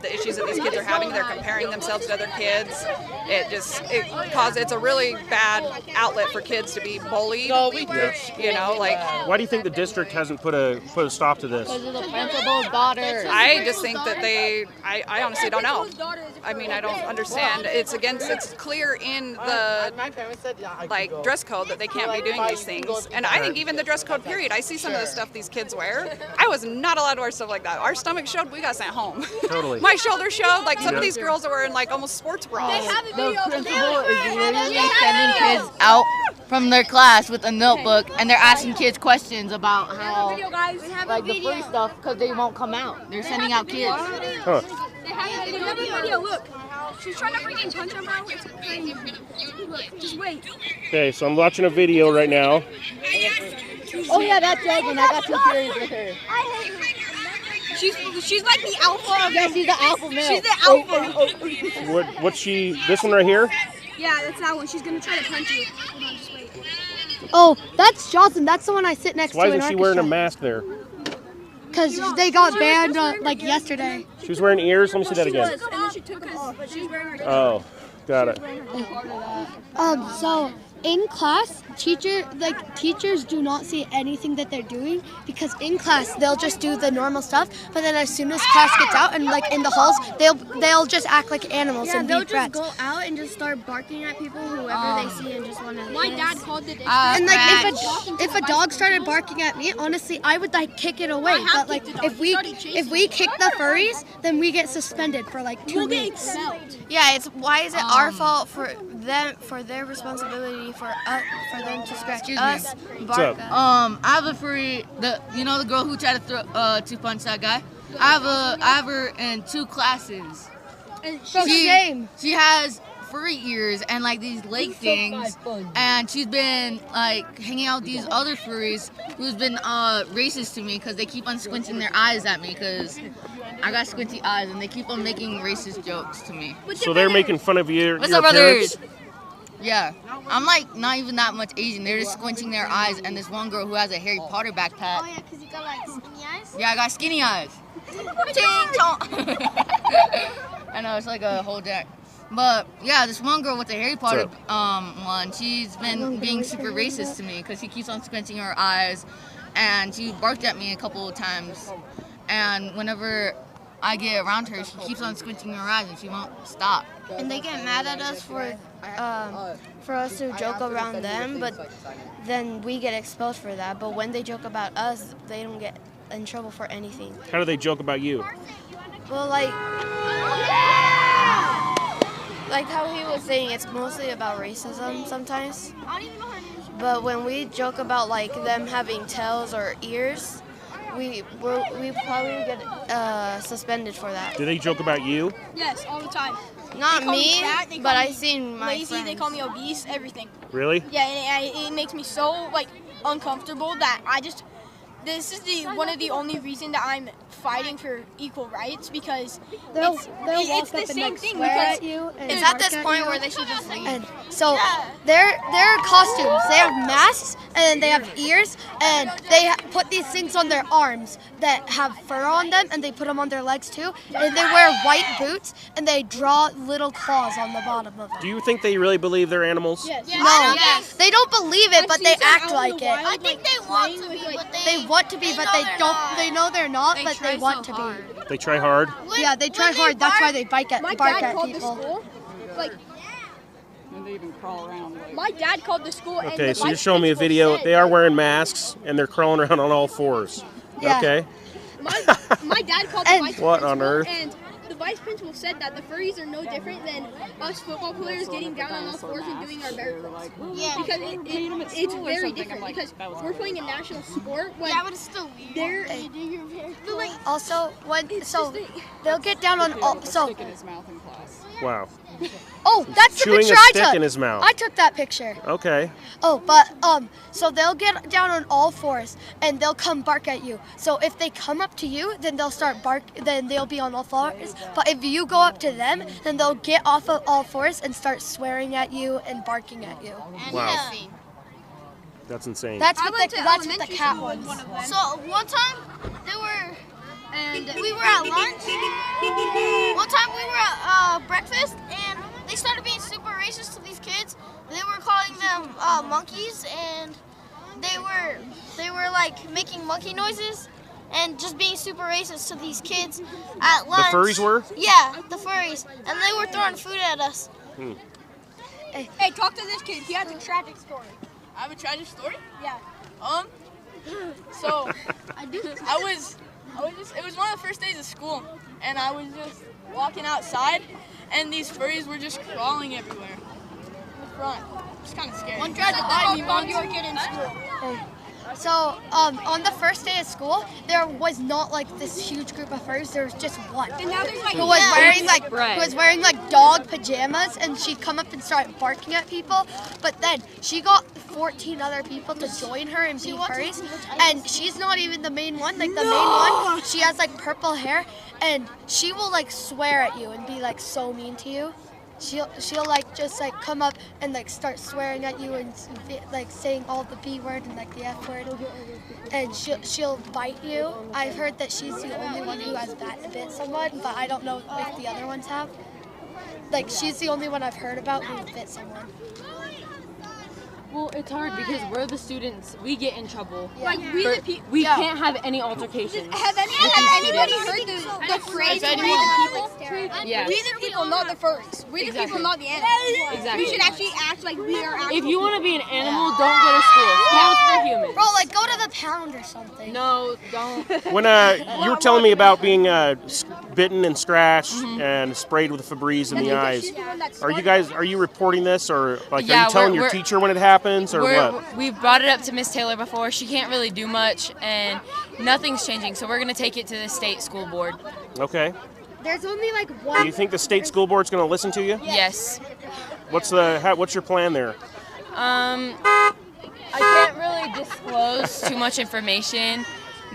the issues that these kids are having. They're comparing themselves to other kids. It's a really bad outlet for kids to be bullied. You know, like. Why do you think the district hasn't put a stop to this? Because of the principal's daughter. I just think that I honestly don't know. I mean, I don't understand. It's clear in the dress code that they can't be doing these things. And I think even the dress code period, I see some of the stuff these kids wear. I was not allowed to wear stuff like that. Our stomach showed, we got sent home. Totally. My shoulder showed, like some of these girls are wearing like almost sports bras. The principal is literally sending kids out from their class with a notebook, and they're asking kids questions about how, like the free stuff, because they won't come out. They're sending out kids. Huh. They have a video, look. She's trying to freaking punch him out. It's crazy. Look, just wait. Okay, so I'm watching a video right now. Oh yeah, that's Megan. I got 2 periods with her. She's like the alpha. Yeah, she's the alpha male. She's the alpha. What's she? This one right here? Yeah, that's that one. She's gonna try to punch you. Hold on, just wait. Oh, that's Johnson. That's the one I sit next Why to in isn't she wearing a mask there? Because they got banned like yesterday. She was wearing ears. Let me see that again. And then she took them off, but she's wearing her. Oh, got it. So in class, teachers do not see anything that they're doing, because in class they'll just do the normal stuff, but then as soon as class gets out and like in the halls, they'll just act like animals and be threats. They'll just go out and just start barking at people, whoever they see, and just want to. My dad called it. And like if a dog started barking at me, honestly, I would like kick it away. But like if we kick the furries, then we get suspended for like 2 weeks. Yeah, why is it our fault for their responsibility for them to scratch us? Bark us? I have a furry. The girl who tried to punch that guy. I have her in 2 classes. And she has furry ears and like these leg things, and she's been like hanging out with these other furries who's been racist to me because they keep on squinting their eyes at me because I got squinty eyes, and they keep on making racist jokes to me. So they're making fun of your What's up, appearance? brothers? Yeah, I'm like not even that much Asian. They're just squinting their eyes, and this one girl who has a Harry Potter backpack. Oh yeah, because you got like skinny eyes? Yeah, I got skinny eyes. I know, it's like a whole deck. But yeah, this one girl with the Harry Potter one, she's been being super racist to me because she keeps on squinting her eyes, and she barked at me a couple of times. And whenever I get around her, she keeps on squinting her eyes and she won't stop. And they get mad at us for us to joke around them, but then we get expelled for that. But when they joke about us, they don't get in trouble for anything. How do they joke about you? Well, like how he was saying, it's mostly about racism sometimes. But when we joke about like them having tails or ears, we probably get suspended for that. Do they joke about you? Yes, all the time. Not me, but I've seen my lazy. friends. They call me obese. Everything. Really? Yeah, and it makes me so like uncomfortable that this is one of the only reason that I'm fighting for equal rights, because it's the same thing. Because it's at this point where they should just leave. And so their costumes, they have masks and they have ears, and they put these things on their arms that have fur on them, and they put them on their legs too. And they wear white boots, and they draw little claws on the bottom of them. Do you think they really believe they're animals? Yes. No, they don't believe it, but they act like it. I think they want to be, but They want to be, but they don't. They know they're not, but they want to be. They try hard? Yeah, they try hard. That's why they bark at My dad called people. the school, like, And they even crawl around. Like, my dad called the school and Okay, the so you're vice showing me a principal video. said- They are wearing masks, and they're crawling around on all fours. Yeah. Okay. My dad called the vice What principal, on earth? and the vice principal said that the furries are no different than us football players getting down on all fours and doing our bear crawls. Yeah. Because it's very different. Because we're playing a national sport. When Yeah, but it's still weird. They're like Also, they'll get down on all. So. stick in his mouth in class. Wow. Oh, that's the Chewing picture a I stick took. in his mouth. I took that picture. Okay. Oh, but so they'll get down on all fours and they'll come bark at you. So if they come up to you, then they'll start bark. Then they'll be on all fours. But if you go up to them, then they'll get off of all fours and start swearing at you and barking at you. Wow. That's insane. That's what the cat ones. So one time we were at lunch. One time we were at breakfast and they started being super racist to these kids. They were calling them monkeys and they were like making monkey noises and just being super racist to these kids at lunch. The furries were? Yeah, the furries. And they were throwing food at us. Hey, talk to this kid. He has a tragic story. I have a tragic story? Yeah. So it was one of the first days of school, and I was just walking outside, and these furries were just crawling everywhere in the front. It's kind of scary. One tried to bite me while you were getting in school. So on the first day of school, there was not like this huge group of furries. There was just one And now there's like who was wearing like dog pajamas, and she'd come up and start barking at people. But then she got 14 other people to join her and be furries, and she's not even the main one. Like the main one, she has like purple hair, and she will like swear at you and be like so mean to you. She'll like just like come up and like start swearing at you and like saying all the B word and like the F word, and she'll bite you. I've heard that she's the only one who has bit someone, but I don't know if the other ones have. Like she's the only one I've heard about who bit someone. Well, it's hard because we're the students. We get in trouble. Yeah. Like We can't have any altercations. Have anybody heard the phrase "we the people"? Yeah. We the people, not the furries. We the people, not the animals. Exactly. We should actually act like we are. If you want to be an animal, don't go to school. School's for humans. Bro, like go to the pound or something. No, don't. When you were telling me about being bitten and scratched and sprayed with Febreze in the eyes, are you reporting this, or like are you telling your teacher when it happens, or what? We've brought it up to Miss Taylor before. She can't really do much, and nothing's changing. So we're going to take it to the state school board. Okay. There's only like one. Do you think the state school board's going to listen to you? Yes. What's your plan there? I can't really disclose too much information,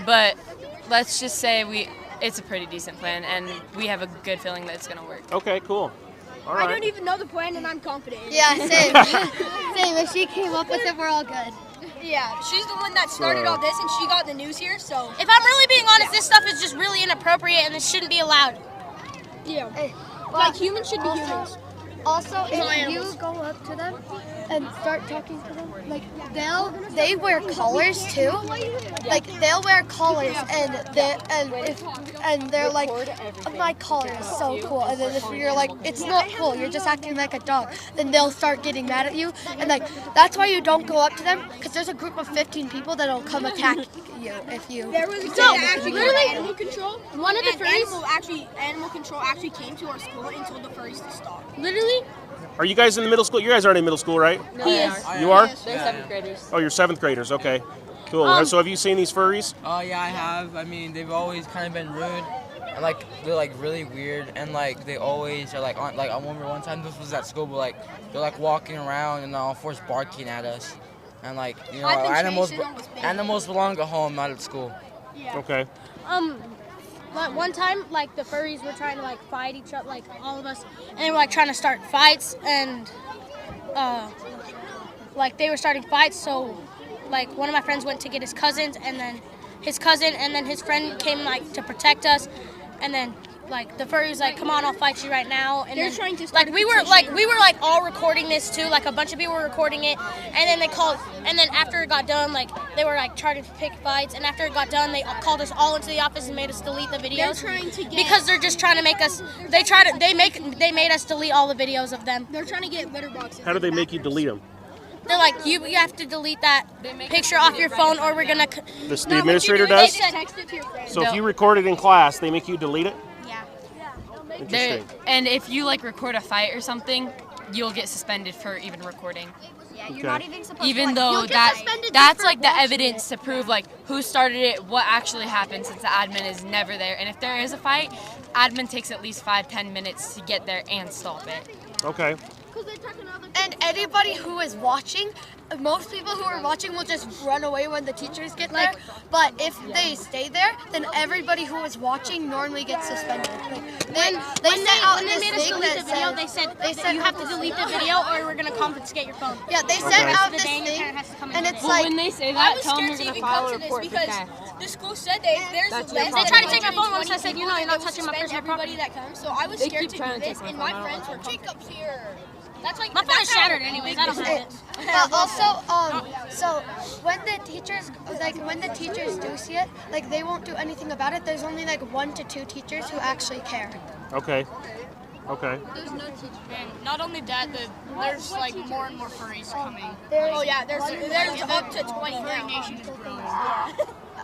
but let's just say it's a pretty decent plan, and we have a good feeling that it's going to work. Okay, cool. All right. I don't even know the plan, and I'm confident. Yeah, same. Same. If she came up with it, we're all good. Yeah, she's the one that started all this, and she got the news here. So If I'm really being honest, this stuff is just really inappropriate and it shouldn't be allowed. yeah, Hey, like humans should be humans. Also, if you go up to them and start talking to them, like they wear collars too. Like they'll wear collars and they're like, my collar is so cool. And then if you're like, it's not cool, you're just acting like a dog, then they'll start getting mad at you. And like that's why you don't go up to them, because there's a group of 15 people that'll come attack you if you. There was a kid that actually came to animal control. One of the furries, animal control actually came to our school and told the furries to stop. Literally. Are you guys in the middle school? You guys aren't in middle school, right? No, he is. You are? They're 7th graders. Oh, you're 7th graders. Okay. Cool. So have you seen these furries? Oh, yeah, I have. I mean, they've always kind of been rude. And, like, they're, like, really weird. And, like, they always are, like, I remember one time this was at school, but, like, they're, like, walking around and all fours barking at us. And, like, you know, animals belong at home, not at school. Yeah. Okay. One time, like, the furries were trying to, like, fight each other, like, all of us, and they were, like, trying to start fights, and, like, they were starting fights, so, like, one of my friends went to get his cousins, and then his cousin, and then his friend came, like, to protect us, and then like the furries like, come on, I'll fight you right now. And They're then, trying to start like a we were petition. like all recording this too. Like a bunch of people were recording it, and then they called. And then after it got done, like they were like trying to pick fights. And after it got done, they called us all into the office and made us delete the videos. They're trying to get because they're just trying to make us. They made us delete all the videos of them. They're trying to get litter boxes. How do they make you delete them? They're like, you have to delete that picture off your phone, or we're gonna. The administrator does? Text it to your friend. So if you record it in class, they make you delete it? Yeah. Interesting. And if you like record a fight or something, you'll get suspended for even recording. Yeah, you're Okay. not even supposed Even to. though that's like the evidence to prove like who started it, what actually happened, since the admin is never there. And if there is a fight, admin takes at least 5-10 minutes to get there and stop it. Okay. And anybody who is watching, most people who are watching will just run away when the teachers get there. But if they stay there, then everybody who is watching normally gets suspended. They made us delete the video, they said you have to delete the video or we're gonna confiscate your phone. Yeah, they sent out this thing, and it's Well, like when they say I that, was tell them scared you're to gonna even file come a to this report for because theft. the school said there's That's less your than They tried to take my phone 120 once I said, you know, you're not touching my suspend personal everybody that comes. So I was They scared keep to trying do to take this, my and phone. my I don't friends know were what Jacob's here. That's like My phone is shattered anyways, I don't have it. But also, so when the teachers do see it, like they won't do anything about it. There's only like 1 to 2 teachers who actually care. Okay. Okay. There's no teacher. And not only that, there's like more and more furries coming. Oh yeah, there's up to 20 now. Nation is growing.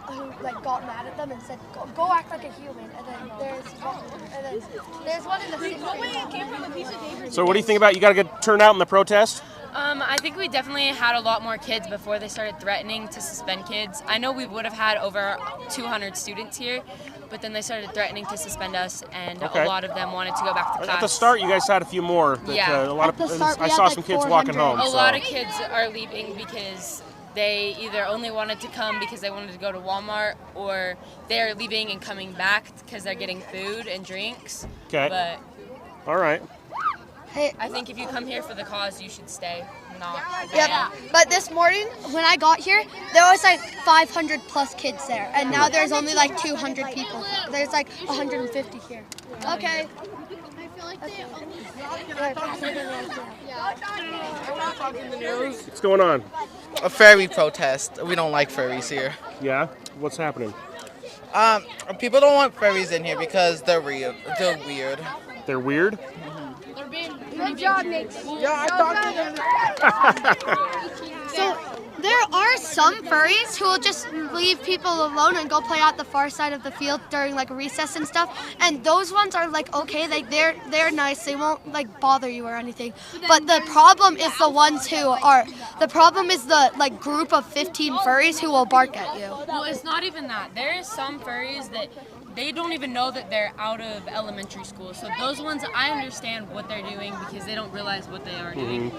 Who like got mad at them and said, "Go act like a human." And then there's one in the 6th grade. So what do you think about, you got to get turned out in the protest? I think we definitely had a lot more kids before they started threatening to suspend kids. I know we would have had over 200 students here, but then they started threatening to suspend us, and Okay. a lot of them wanted to go back to class. At the start, you guys had a few more. That, Yeah. a lot At the of, start, we I had saw like some kids walking 400. home. A so. lot of kids are leaving because they either only wanted to come because they wanted to go to Walmart, or they're leaving and coming back because they're getting food and drinks. Okay. But All right. I think if you come here for the cause, you should stay. Not. Yep. But this morning, when I got here, there was like 500 plus kids there, and now there's only like 200 people. There's like 150 here. Okay. What's going on? A furry protest. We don't like furries here. Yeah? What's happening? People don't want furries in here because they're weird. They're weird. They're weird? Good job, Nick. Yeah, So there are some furries who will just leave people alone and go play out the far side of the field during like recess and stuff. And those ones are like okay, like they're nice. They won't like bother you or anything. But the problem is the ones who are. The problem is the like group of 15 furries who will bark at you. Well, it's not even that. There is some furries that they don't even know that they're out of elementary school. So those ones, I understand what they're doing because they don't realize what they are doing.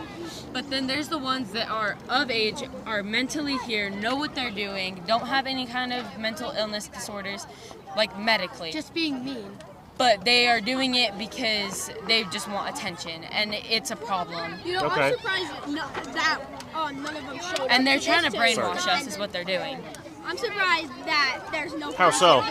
But then there's the ones that are of age, are mentally here, know what they're doing, don't have any kind of mental illness disorders, like medically. Just being mean. But they are doing it because they just want attention, and it's a problem. You know, Okay. I'm surprised that none of them showed up. And they're trying to This brainwash us is what they're doing. I'm surprised that there's no. How so?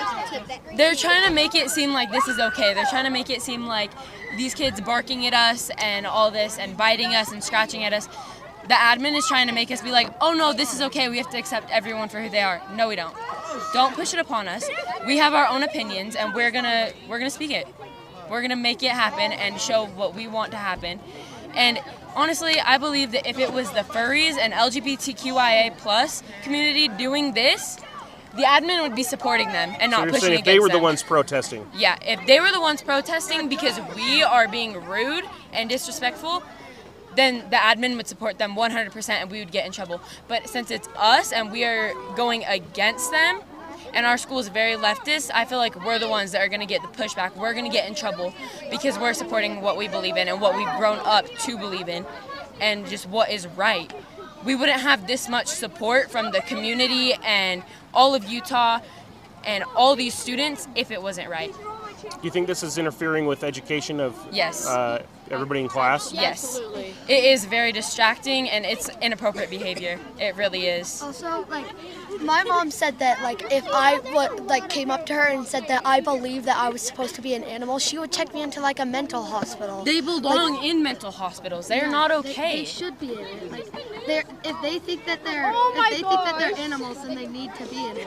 They're trying to make it seem like this is okay. They're trying to make it seem like these kids barking at us and all this and biting us and scratching at us. The admin is trying to make us be like, oh no, this is okay. We have to accept everyone for who they are. No, we don't. Don't push it upon us. We have our own opinions, and we're gonna speak it. We're gonna make it happen and show what we want to happen. And honestly, I believe that if it was the furries and LGBTQIA+ community doing this, the admin would be supporting them and So not you're pushing saying if against they were them. the ones protesting? Yeah, if they were the ones protesting because we are being rude and disrespectful, then the admin would support them 100% and we would get in trouble. But since it's us and we are going against them, and our school is very leftist, I feel like we're the ones that are going to get the pushback. We're going to get in trouble because we're supporting what we believe in and what we've grown up to believe in and just what is right. We wouldn't have this much support from the community and all of Utah and all these students if it wasn't right. Do you think this is interfering with education of Yes. Everybody in class? Yes. It is very distracting and it's inappropriate behavior. It really is. Also, like my mom said that like if I came up to her and said that I believed that I was supposed to be an animal, she would check me into like a mental hospital. They belong in mental hospitals. They're not okay. They should be in it. Like, if they think that they're animals, then they need to be in it.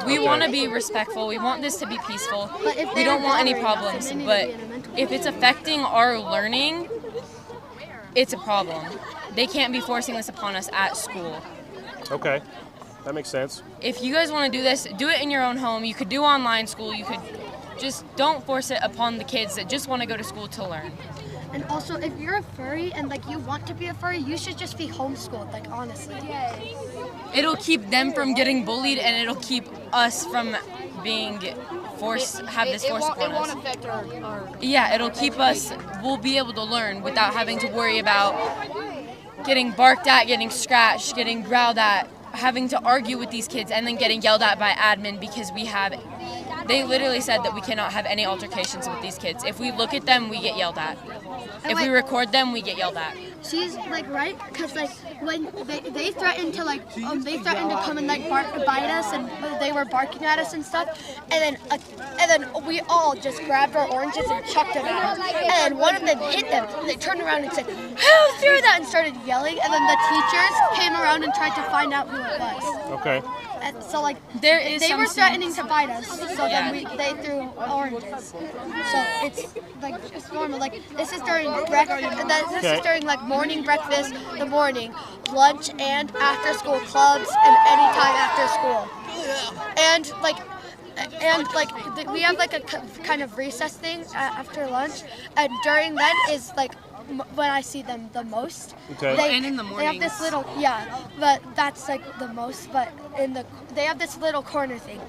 We want to be respectful. We want this to be peaceful. But if We don't want any bothering us, problems. then they need But to be in a mental if it's affecting our learning, it's a problem. They can't be forcing this upon us at school. Okay, that makes sense. If you guys want to do this, do it in your own home. You could do online school. You could just don't force it upon the kids that just want to go to school to learn. And also, if you're a furry and like you want to be a furry, you should just be homeschooled. Like honestly. It'll keep them from getting bullied, and it'll keep us from being forced upon us. It won't affect our Yeah, it'll keep us. We'll be able to learn without having to worry about getting barked at, getting scratched, getting growled at, having to argue with these kids, and then getting yelled at by admin because they literally said that we cannot have any altercations with these kids. If we look at them, we get yelled at. If we record them, we get yelled at. She's like right, because like when they threatened to come and like bite us, and they were barking at us and stuff, and then we all just grabbed our oranges and chucked them at them, and then one of them hit them. And they turned around and said, "Who threw that?" and started yelling, and then the teachers came around and tried to find out who it was. Okay. And so like they were threatening to bite us, so then they threw oranges. So it's like just normal. Like this is during breakfast. This is during like morning breakfast, the morning, lunch, and after school clubs, and any time after school. And we have like a kind of recess thing after lunch, and during that is like when I see them the most. Okay. And in the mornings. They have this little, but that's like the most, but they have this little corner thing.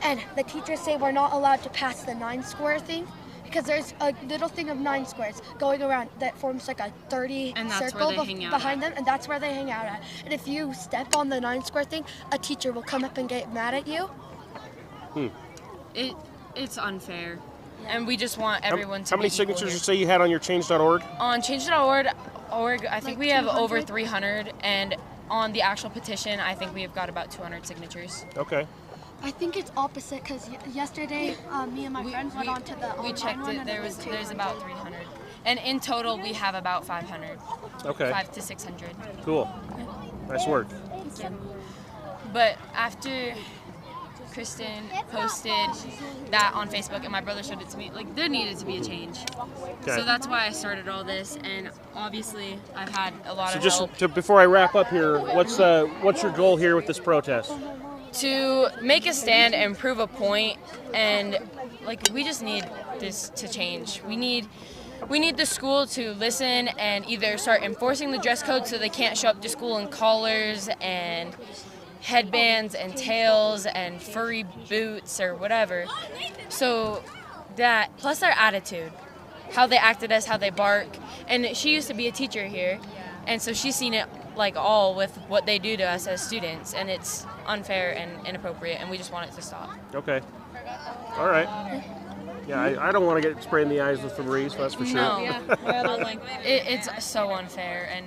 And the teachers say we're not allowed to pass the 9-square thing because there's a little thing of 9 squares going around that forms like a 30 circle behind them, and that's where they hang out at. And if you step on the 9-square thing, a teacher will come up and get mad at you. It's unfair. And we just want everyone to How many signatures did you say you had on your change.org? On change.org, I think we have over 300, and on the actual petition, I think we have got about 200 signatures. Okay. I think it's opposite because yesterday me and my friends went on to the We checked it. There's about 300, and in total we have about 500. Okay. 500 to 600. Cool. Nice work. Thank you. But after Kristen posted that on Facebook and my brother showed it to me, like there needed to be a change. Okay. So that's why I started all this, and obviously I've had a lot of help. Before I wrap up here, what's your goal here with this protest? To make a stand and prove a point, and like we just need this to change. We need the school to listen and either start enforcing the dress code so they can't show up to school in collars and headbands and tails and furry boots or whatever. So that, plus their attitude, how they act at us, how they bark. And she used to be a teacher here, and so she's seen it like all with what they do to us as students, and it's unfair and inappropriate, and we just want it to stop. Okay. All right. Yeah, I don't want to get sprayed in the eyes with Febreze, that's for sure. No, it's so unfair. And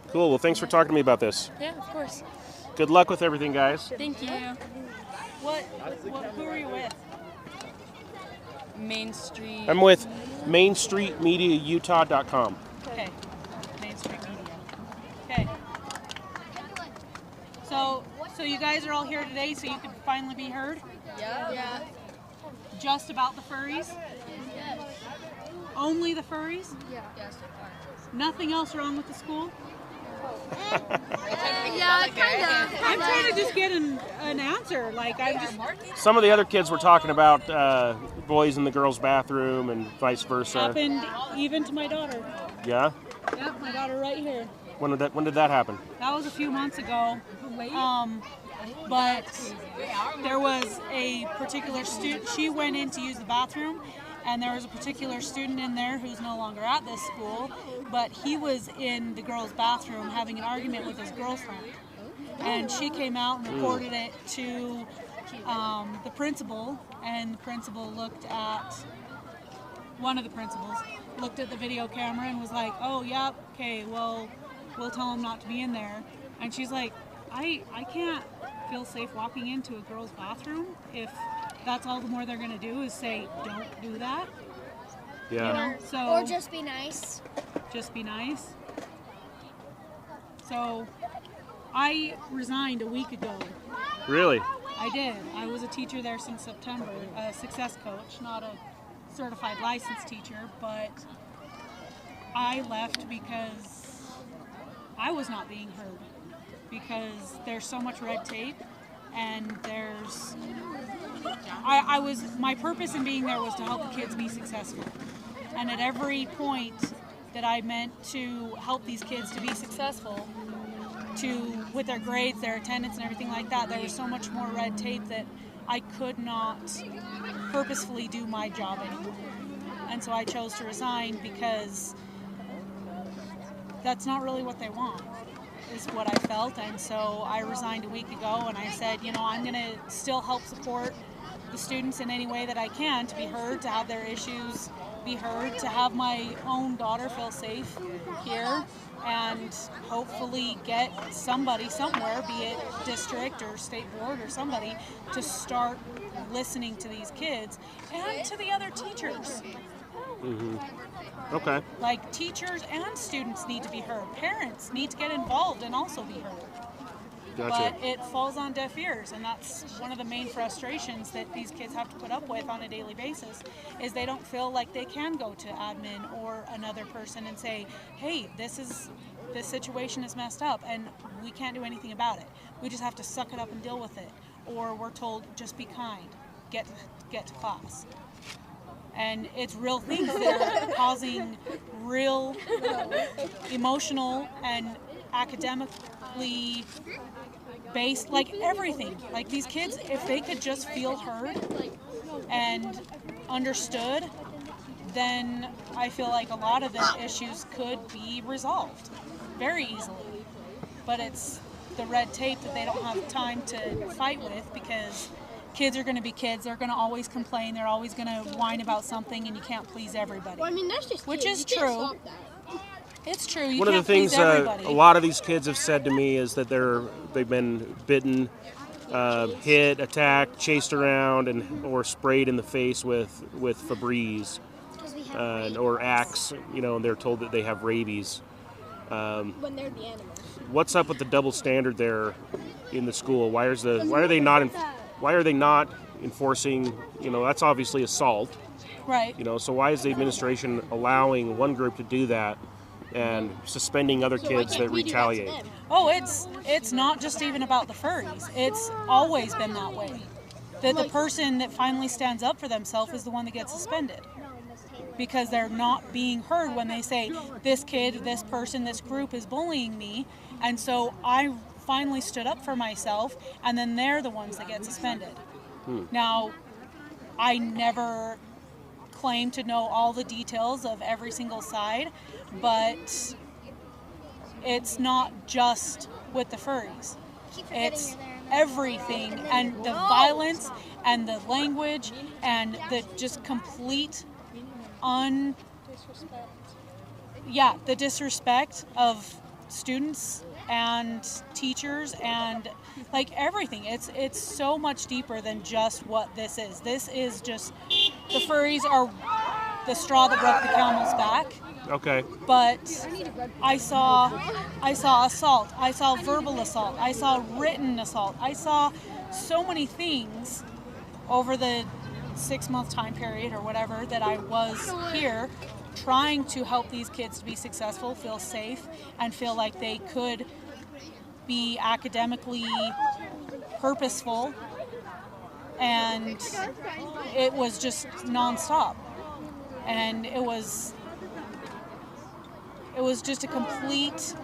cool. Well, thanks for talking to me about this. yeah, of course. Good luck with everything, guys. Thank you. Who are you with? Main Street. I'm with MainStreetMediaUtah.com. Okay. Main Street Media. Okay. So you guys are all here today so you can finally be heard? Yeah. Just about the furries? Only the furries? Yeah. Nothing else wrong with the school? Yeah, kind of. I'm trying to just get an answer. Some of the other kids were talking about boys in the girls' bathroom and vice versa. Happened even to my daughter. Yeah? Yep, my daughter right here. When did that happen? That was a few months ago. But there was a particular student. She went in to use the bathroom, and there was a particular student in there who's no longer at this school, but he was in the girls' bathroom having an argument with his girlfriend. And she came out and reported it to the principal, and the principal one of the principals looked at the video camera and was like, oh, yeah, okay, well, we'll tell him not to be in there. And she's like, I can't feel safe walking into a girl's bathroom if that's all the more they're going to do is say, don't do that. Yeah. You know? So, or just be nice. Just be nice. So I resigned a week ago. Really? I did. I was a teacher there since September, a success coach, not a certified licensed teacher, but I left because I was not being heard, because there's so much red tape, and my purpose in being there was to help the kids be successful. And at every point that I meant to help these kids to be successful, with their grades, their attendance, and everything like that, there was so much more red tape that I could not purposefully do my job anymore. And so I chose to resign because that's not really what they want, is what I felt. And so I resigned a week ago, and I said, you know, I'm going to still help support the students in any way that I can, to be heard, to have their issues be heard, to have my own daughter feel safe here, and hopefully get somebody somewhere, be it district or state board or somebody, to start listening to these kids and to the other teachers. Mm-hmm. Okay. Like, teachers and students need to be heard. Parents need to get involved and also be heard. Gotcha. But it falls on deaf ears, and that's one of the main frustrations that these kids have to put up with on a daily basis, is they don't feel like they can go to admin or another person and say, hey, this situation is messed up and we can't do anything about it. We just have to suck it up and deal with it. Or we're told, just be kind, get to class. And it's real things that are causing real emotional and academically based, like everything. Like, these kids, if they could just feel heard and understood, then I feel like a lot of the issues could be resolved very easily. But it's the red tape that they don't have time to fight with, because kids are going to be kids. They're going to always complain. They're always going to whine about something, and you can't please everybody. Well, I mean, that's just which kids. is You can't true. stop that. It's true. You One of the can't things please everybody. a lot of these kids have said to me is that they've been bitten, hit, attacked, chased around, or sprayed in the face with Febreze or Axe. You know, and they're told that they have rabies. When they're the animals. What's up with the double standard there in the school? Why are they not enforcing? You know, that's obviously assault. Right. You know, so why is the administration allowing one group to do that and suspending other kids that retaliate? Oh, it's not just even about the furries. It's always been that way. That the person that finally stands up for themselves is the one that gets suspended, because they're not being heard when they say, this kid, this person, this group is bullying me, and so I finally stood up for myself, and then they're the ones that get suspended. Now, I never claim to know all the details of every single side, but it's not just with the furries. It's everything, and the violence and the language and the just complete the disrespect of students and teachers, and like everything. It's so much deeper than just what this is. This is just, the furries are the straw that broke the camel's back. Okay. But I saw assault. I saw verbal assault. I saw written assault. I saw so many things over the 6-month time period or whatever that I was here, trying to help these kids to be successful, feel safe, and feel like they could be academically purposeful. And it was just nonstop. And it was just a complete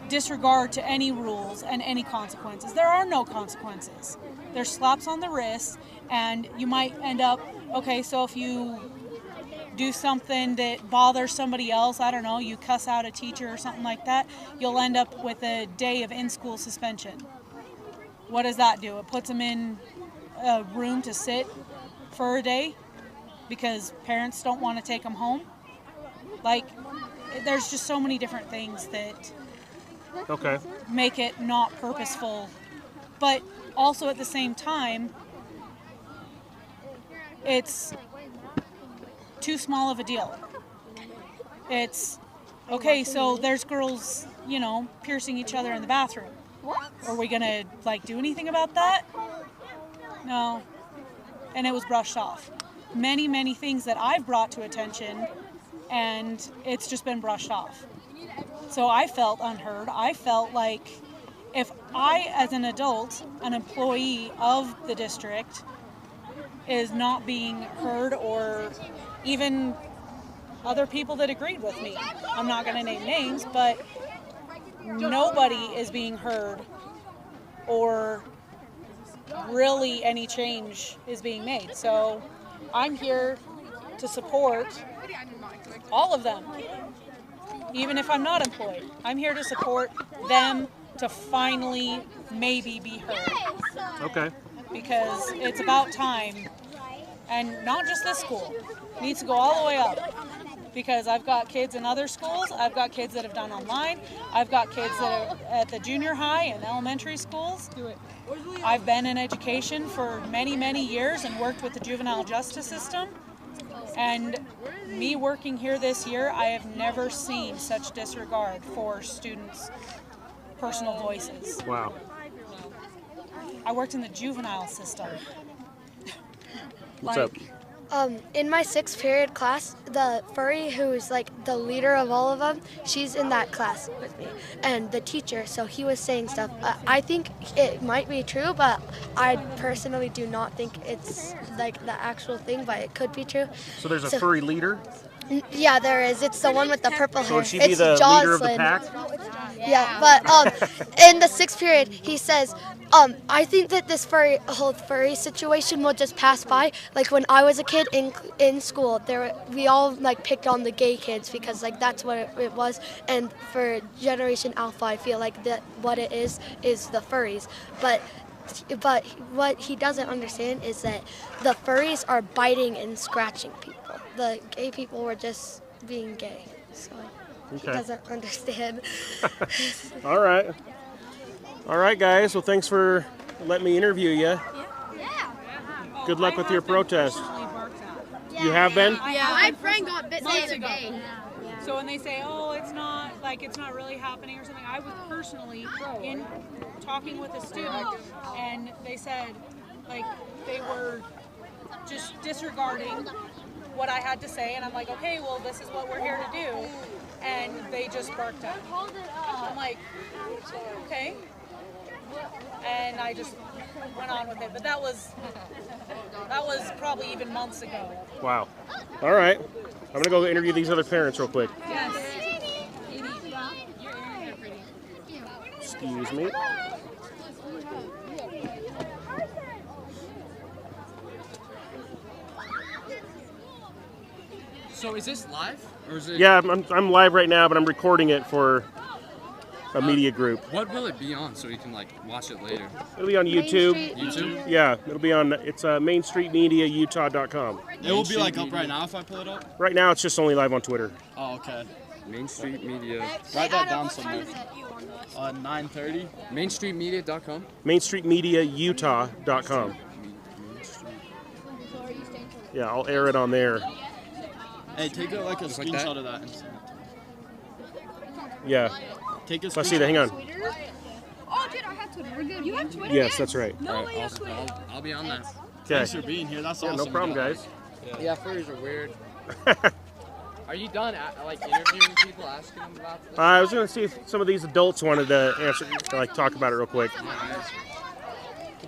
disregard to any rules and any consequences. There are no consequences. There's slaps on the wrist, and you might end up, okay, so if you do something that bothers somebody else, I don't know, you cuss out a teacher or something like that, you'll end up with a day of in-school suspension. What does that do? It puts them in a room to sit for a day because parents don't want to take them home. Like, there's just so many different things that make it not purposeful. But also at the same time, it's too small of a deal. It's, okay, so there's girls, you know, piercing each other in the bathroom. What? Are we gonna, like, do anything about that? No. And it was brushed off. Many, many things that I've brought to attention, and it's just been brushed off. So I felt unheard. I felt like if I, as an adult, an employee of the district, is not being heard, or even other people that agreed with me, I'm not going to name names, but nobody is being heard, or really any change is being made. So I'm here to support all of them, even if I'm not employed. I'm here to support them to finally maybe be heard. Okay. Because it's about time, and not just this school. It needs to go all the way up. Because I've got kids in other schools, I've got kids that have done online, I've got kids that are at the junior high and elementary schools. I've been in education for many, many years and worked with the juvenile justice system. And me working here this year, I have never seen such disregard for students' personal voices. Wow. I worked in the juvenile system. What's up? In my 6th period class, the furry who's like the leader of all of them, she's in that class with me. And the teacher, so he was saying stuff. I think it might be true, but I personally do not think it's like the actual thing, but it could be true. So there's a furry leader? Yeah, there is. It's the one with the purple hair. So would she be it's the leader of the Jocelyn. pack? Yeah, but in the 6th period, he says, I think that this whole furry situation will just pass by. Like when I was a kid in school, we all like picked on the gay kids because like that's what it was. And for Generation Alpha, I feel like that what it is the furries. But what he doesn't understand is that the furries are biting and scratching people. The gay people were just being gay. So he doesn't understand. All right. All right, guys. Well, thanks for letting me interview you. Yeah. Good luck with your protest. You have been? Yeah, my friend got bit months the other ago. day. So when they say, oh, it's not really happening or something, I was personally in talking with a student, and they said, like, they were just disregarding what I had to say, and I'm like, okay, well, this is what we're here to do, and they just barked at me. I'm like, okay. And I just went on with it, but that was probably even months ago. Wow. All right. I'm going to go interview these other parents real quick. Yes. Excuse me. So is this live? Or is it... Yeah, I'm live right now, but I'm recording it for a media group. What will it be on so we can like watch it later? It'll be on YouTube. YouTube? Yeah, it'll be on, it's mainstreetmediautah.com. It will be like up right now if I pull it up? Right now it's just only live on Twitter. Oh, okay. Main Street Media. Write that down somewhere. 9:30. Mainstreetmedia.com? Mainstreetmediautah.com. Yeah, I'll air it on there. Hey, take like a screenshot of that and send it to me. Yeah. Take a Let's see that. Hang on. Oh, dude, I have Twitter. We're good. You have Twitter? Yes, that's right. No All way right, you have Twitter. I'll be on that. Thanks for being here. That's awesome. No problem, guys. Yeah, furries are weird. Are you done like interviewing people, asking them about this? I was going to see if some of these adults wanted to answer, like talk about it real quick.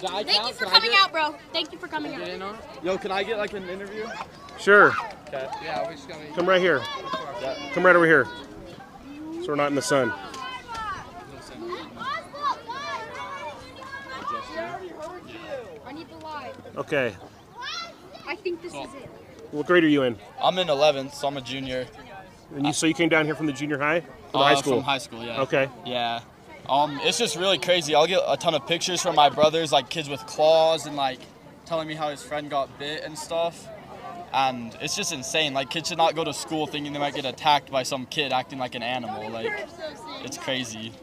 Thank you for coming out, bro. Thank you for coming out. Yo, can I get like an interview? Sure. Okay. Yeah, we just gotta... Come right here. Come right over here. So we're not in the sun. I need the live. Okay. I think this is it. What grade are you in? I'm in 11th, so I'm a junior. And so you came down here from the junior high? From high school? From high school, yeah. Okay. Yeah. It's just really crazy. I'll get a ton of pictures from my brothers, like kids with claws and like telling me how his friend got bit and stuff. And it's just insane. Like kids should not go to school thinking they might get attacked by some kid acting like an animal. Like it's crazy.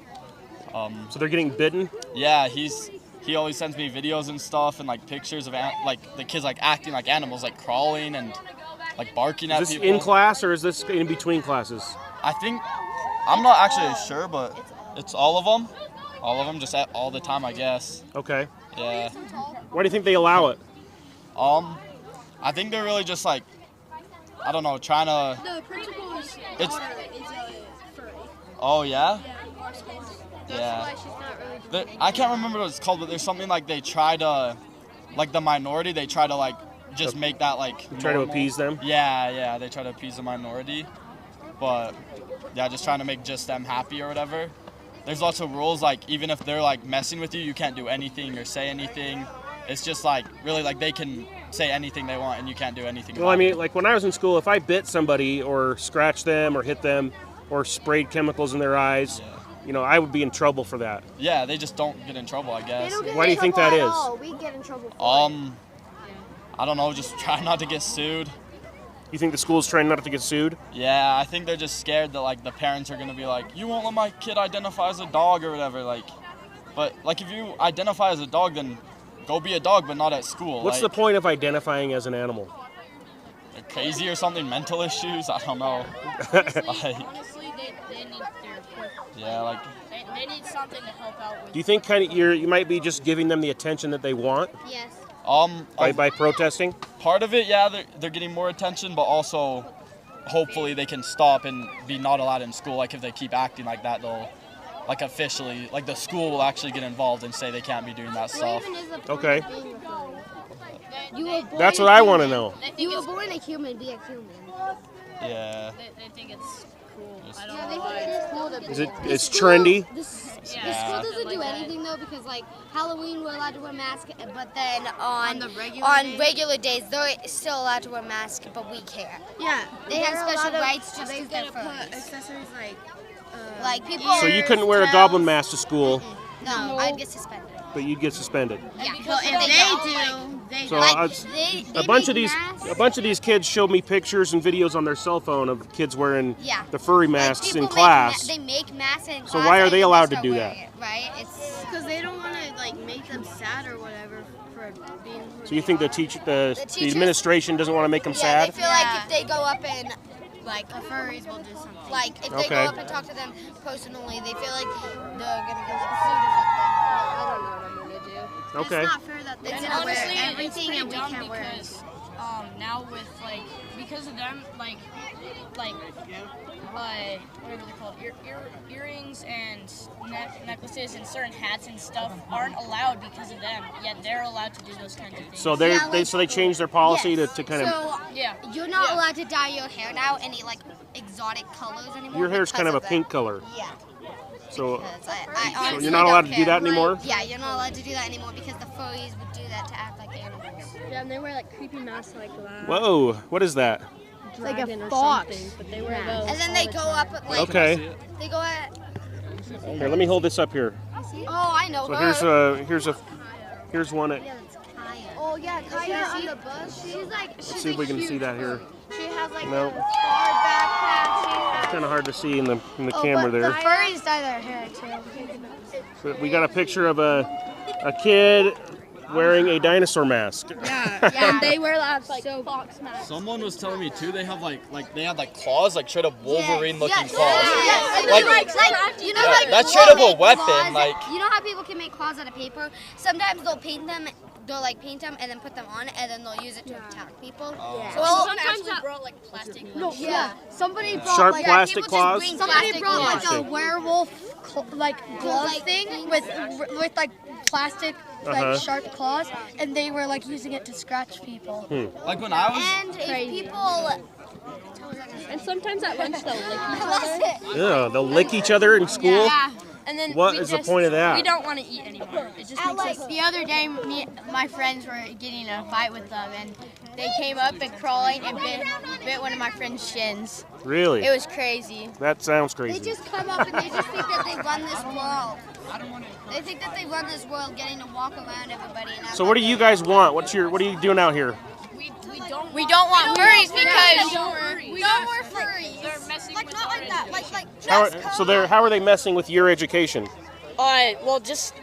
So they're getting bitten? Yeah, he's he always sends me videos and stuff and like pictures of like the kids like acting like animals, like crawling and like barking at Is this people. in class or is this in between classes? I think, I'm not actually sure, but it's all of them. All of them, just all the time, I guess. Okay. Yeah. Why do you think they allow it? I think they're really just like, I don't know, trying to. The principal's It's. daughter is a furry. Oh yeah. Yeah, our school. Yeah. That's why she's not really. I can't remember what it's called, but there's something like they try to, like the minority, they try to like just make that like. Try to normal. appease them? Yeah, they try to appease the minority, but yeah, just trying to make just them happy or whatever. There's lots of rules, like even if they're like messing with you, you can't do anything or say anything. It's just like really like they can say anything they want and you can't do anything. Well, I mean, like when I was in school, if I bit somebody or scratched them or hit them or sprayed chemicals in their eyes, you know, I would be in trouble for that. Yeah, they just don't get in trouble, I guess. Why do you think that is? We get in trouble for I don't know, just try not to get sued. You think the school's trying not to get sued? Yeah, I think they're just scared that like the parents are gonna be like, you won't let my kid identify as a dog or whatever, like. But like if you identify as a dog, then go be a dog, but not at school. What's the point of identifying as an animal? They're crazy or something, mental issues, I don't know. Honestly, they need therapy. Yeah, like. They need something to help out with. Do you think kind of you might be just giving them the attention that they want? Yes. By protesting? Part of it, yeah, they're getting more attention, but also hopefully they can stop and be not allowed in school. Like if they keep acting like that, they'll like officially, like the school will actually get involved and say they can't be doing that stuff. Okay. That's what I want to know. You were born a human, be a human. Yeah. They think it's cool. I don't Yeah, know they why. think it is cool to Is it? The It's school- trendy. The school doesn't do anything though because like Halloween we're allowed to wear masks, but then on regular days they're still allowed to wear masks, but we can't. Yeah. They have They're special allowed to- rights just they because they're gotta put furries. accessories Like people. So you couldn't wear a goblin mask to school, No, I'd get suspended. but you'd get suspended. Yeah, But if they do, they So like, a bunch of these kids showed me pictures and videos on their cell phone of kids wearing the furry masks in class. They make masks in class. So why are and they then allowed to start do wearing that? it, right? It's because they don't want to like make them sad or whatever for being. So you think the teachers- administration doesn't want to make them sad? They feel like if they go up and Like the furries will do something. like if they Okay. go up and talk to them personally, they feel like they're gonna get like sued or something. I don't know what I'm gonna do. Okay. It's not fair that they And can wear honestly, everything it's and we pretty can't dumb wear it. because now with like because of them like whatever they're called earrings and necklaces and certain hats and stuff aren't allowed because of them. Yet they're allowed to do those kinds of things. So they changed their policy to kind of. So you're not allowed to dye your hair now any like exotic colors anymore. Your hair's because kind of a that. pink color. Yeah. So, Because I so honestly you're not don't allowed to do care. that anymore? Yeah, you're not allowed to do that anymore because the furries would do that to act like animals. Yeah, and they wear like creepy masks like that. Whoa, what is that? It's like a fox. fox. Something, but they wear those. And then they go up at, like Okay. they go at. Here, let me hold this up here. Oh, I know So her. here's one at. Oh yeah, Kaya on the bus. She's like. Let's see if we can see that here. She has like No. a scarred backpack. It's kind of hard to see in the Oh, camera but there. The furries dye their hair too. But we got a picture of a kid wearing a dinosaur mask. Yeah, and they wear like fox masks. Someone was telling me too, they have like they had like claws, like straight up Wolverine looking Yes, claws. yes. Like, You know, yeah, like that's people straight up a make weapon, claws- like- you know how people can make claws out of paper? Sometimes they'll paint them. They'll like paint them and then put them on, and then they'll use it to attack people. Yeah. Well, Sometimes that brought like plastic. No, yeah. Somebody brought Sharp like plastic people just claws? bring Somebody brought like a Interesting. werewolf like glove thing with like plastic like sharp claws, and they were like using it to scratch people. Like when I was. And if people. And sometimes at lunch they'll lick each That's other. it. Yeah, they'll lick each other in school. Yeah. And then What we is the just- point of that? We don't want to eat anymore. It just makes us. The other day, my friends were getting in a fight with them, and they came up and crawling and bit one of my friend's shins. Really? It was crazy. That sounds They crazy. just come up and they just think that they run this world. They think that they run this world, getting to walk around everybody. And So what do you guys want? What are you doing out here? We don't want furries because we don't wear furries. They're messing Like with not our like that. Like How are they messing with your education? Well, just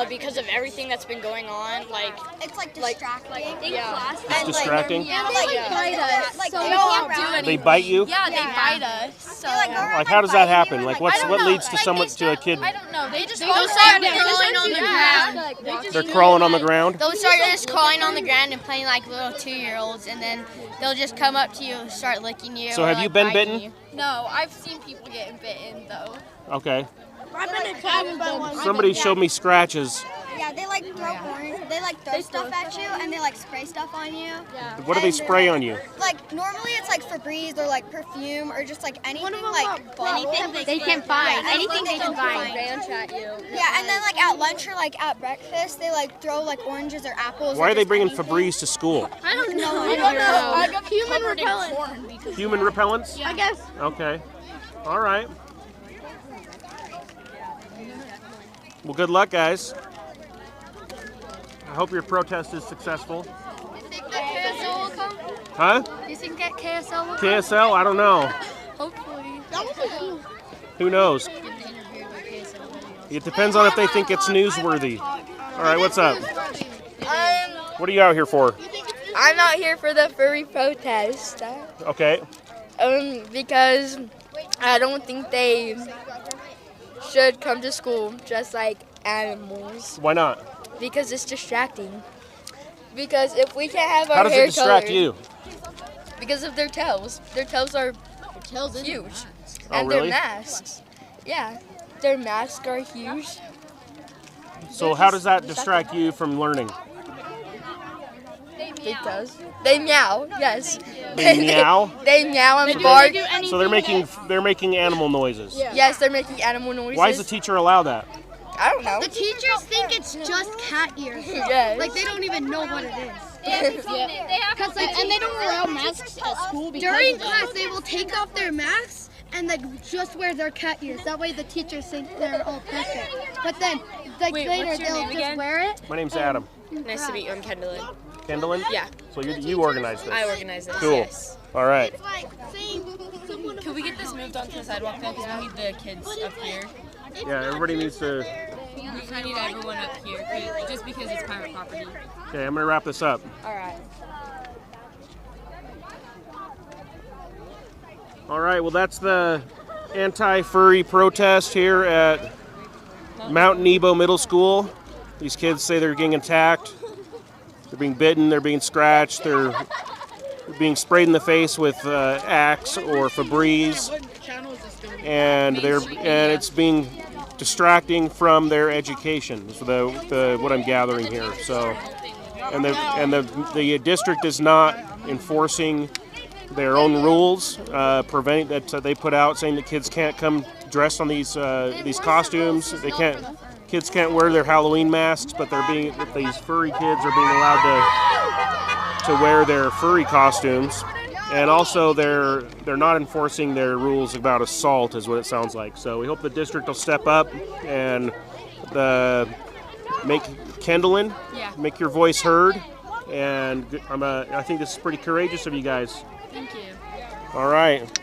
because of everything that's been going on. Like it's like distracting. Yeah. It's distracting? Yeah, they bite us. Like, So they we can't can't do run. anything. They bite you? Yeah, they bite us. So Like, how does that happen? Like, what leads to someone to a kid? I don't know. They just They'll start crawling on the ground. They're crawling on the ground. They'll start just crawling on the ground and playing like little 2-year-olds, and then they'll just come up to you and start licking you. So or, have like, you been biting bitten? you. No, I've seen people getting bitten though. Okay. I've been attacked by one. Somebody showed me scratches. Yeah, they like throw orange. They like throw stuff at you, and they like spray stuff on you. Yeah. What do they spray on you? Like normally it's like Febreze or like perfume or just like anything like Anything they can find. Anything they can find. Ranch at you. Yeah, and then like at lunch or like at breakfast, they like throw like oranges or apples. Why or are they just bringing anything. Febreze to school? I don't know. I got Human covered in repellent. corn. Human repellents? I guess. Okay. All right. Well, good luck, guys. I hope your protest is successful. You think that KSL will come? Huh? You think that KSL will come? KSL? I don't know. Hopefully. That would be cool. Who knows? It depends on if they think it's newsworthy. All right, what's up? What are you out here for? I'm out here for the furry protest. Okay. Because I don't think they should come to school just like animals. Why not? Because it's distracting. Because if we can't have our How does hair it distract colored, you? Because of their tails. Their tails are huge. Oh, And really? their masks. Yeah. Their masks are huge. So how does that distract you from learning? It does. They meow, yes. They meow? They meow and bark. So they're making animal noises. Yes, they're making animal noises. Why does the teacher allow that? I don't know. The teachers think it's just cat ears. Yes. Like they don't even know what it is. Because and they don't allow masks at school because During of that. class, they will take off their masks and like just wear their cat ears. That way, the teachers think they're all perfect. But then, like Wait, later, what's your they'll name just again? wear it. My name's Adam. Nice to meet you. I'm Kendallin. Kendallin? Yeah. So you organized this? I organized this. Cool. Yes. All right. Can we get this moved onto the sidewalk though? Because we need the kids up here. Yeah, everybody needs to... We need everyone up here, just because it's private property. Okay, I'm going to wrap this up. All right. All right, well, that's the anti-furry protest here at Mt Nebo Middle School. These kids say they're getting attacked. They're being bitten, they're being scratched, they're being sprayed in the face with Axe or Febreze. And it's being distracting from their education. Is what I'm gathering here. So, and the district is not enforcing their own rules, that they put out, saying that kids can't come dressed on these costumes. Kids can't wear their Halloween masks, but these furry kids are being allowed to wear their furry costumes. And also, they're not enforcing their rules about assault, is what it sounds like. So we hope the district will step up and make Kendallin, make your voice heard. And I think this is pretty courageous of you guys. Thank you. All right.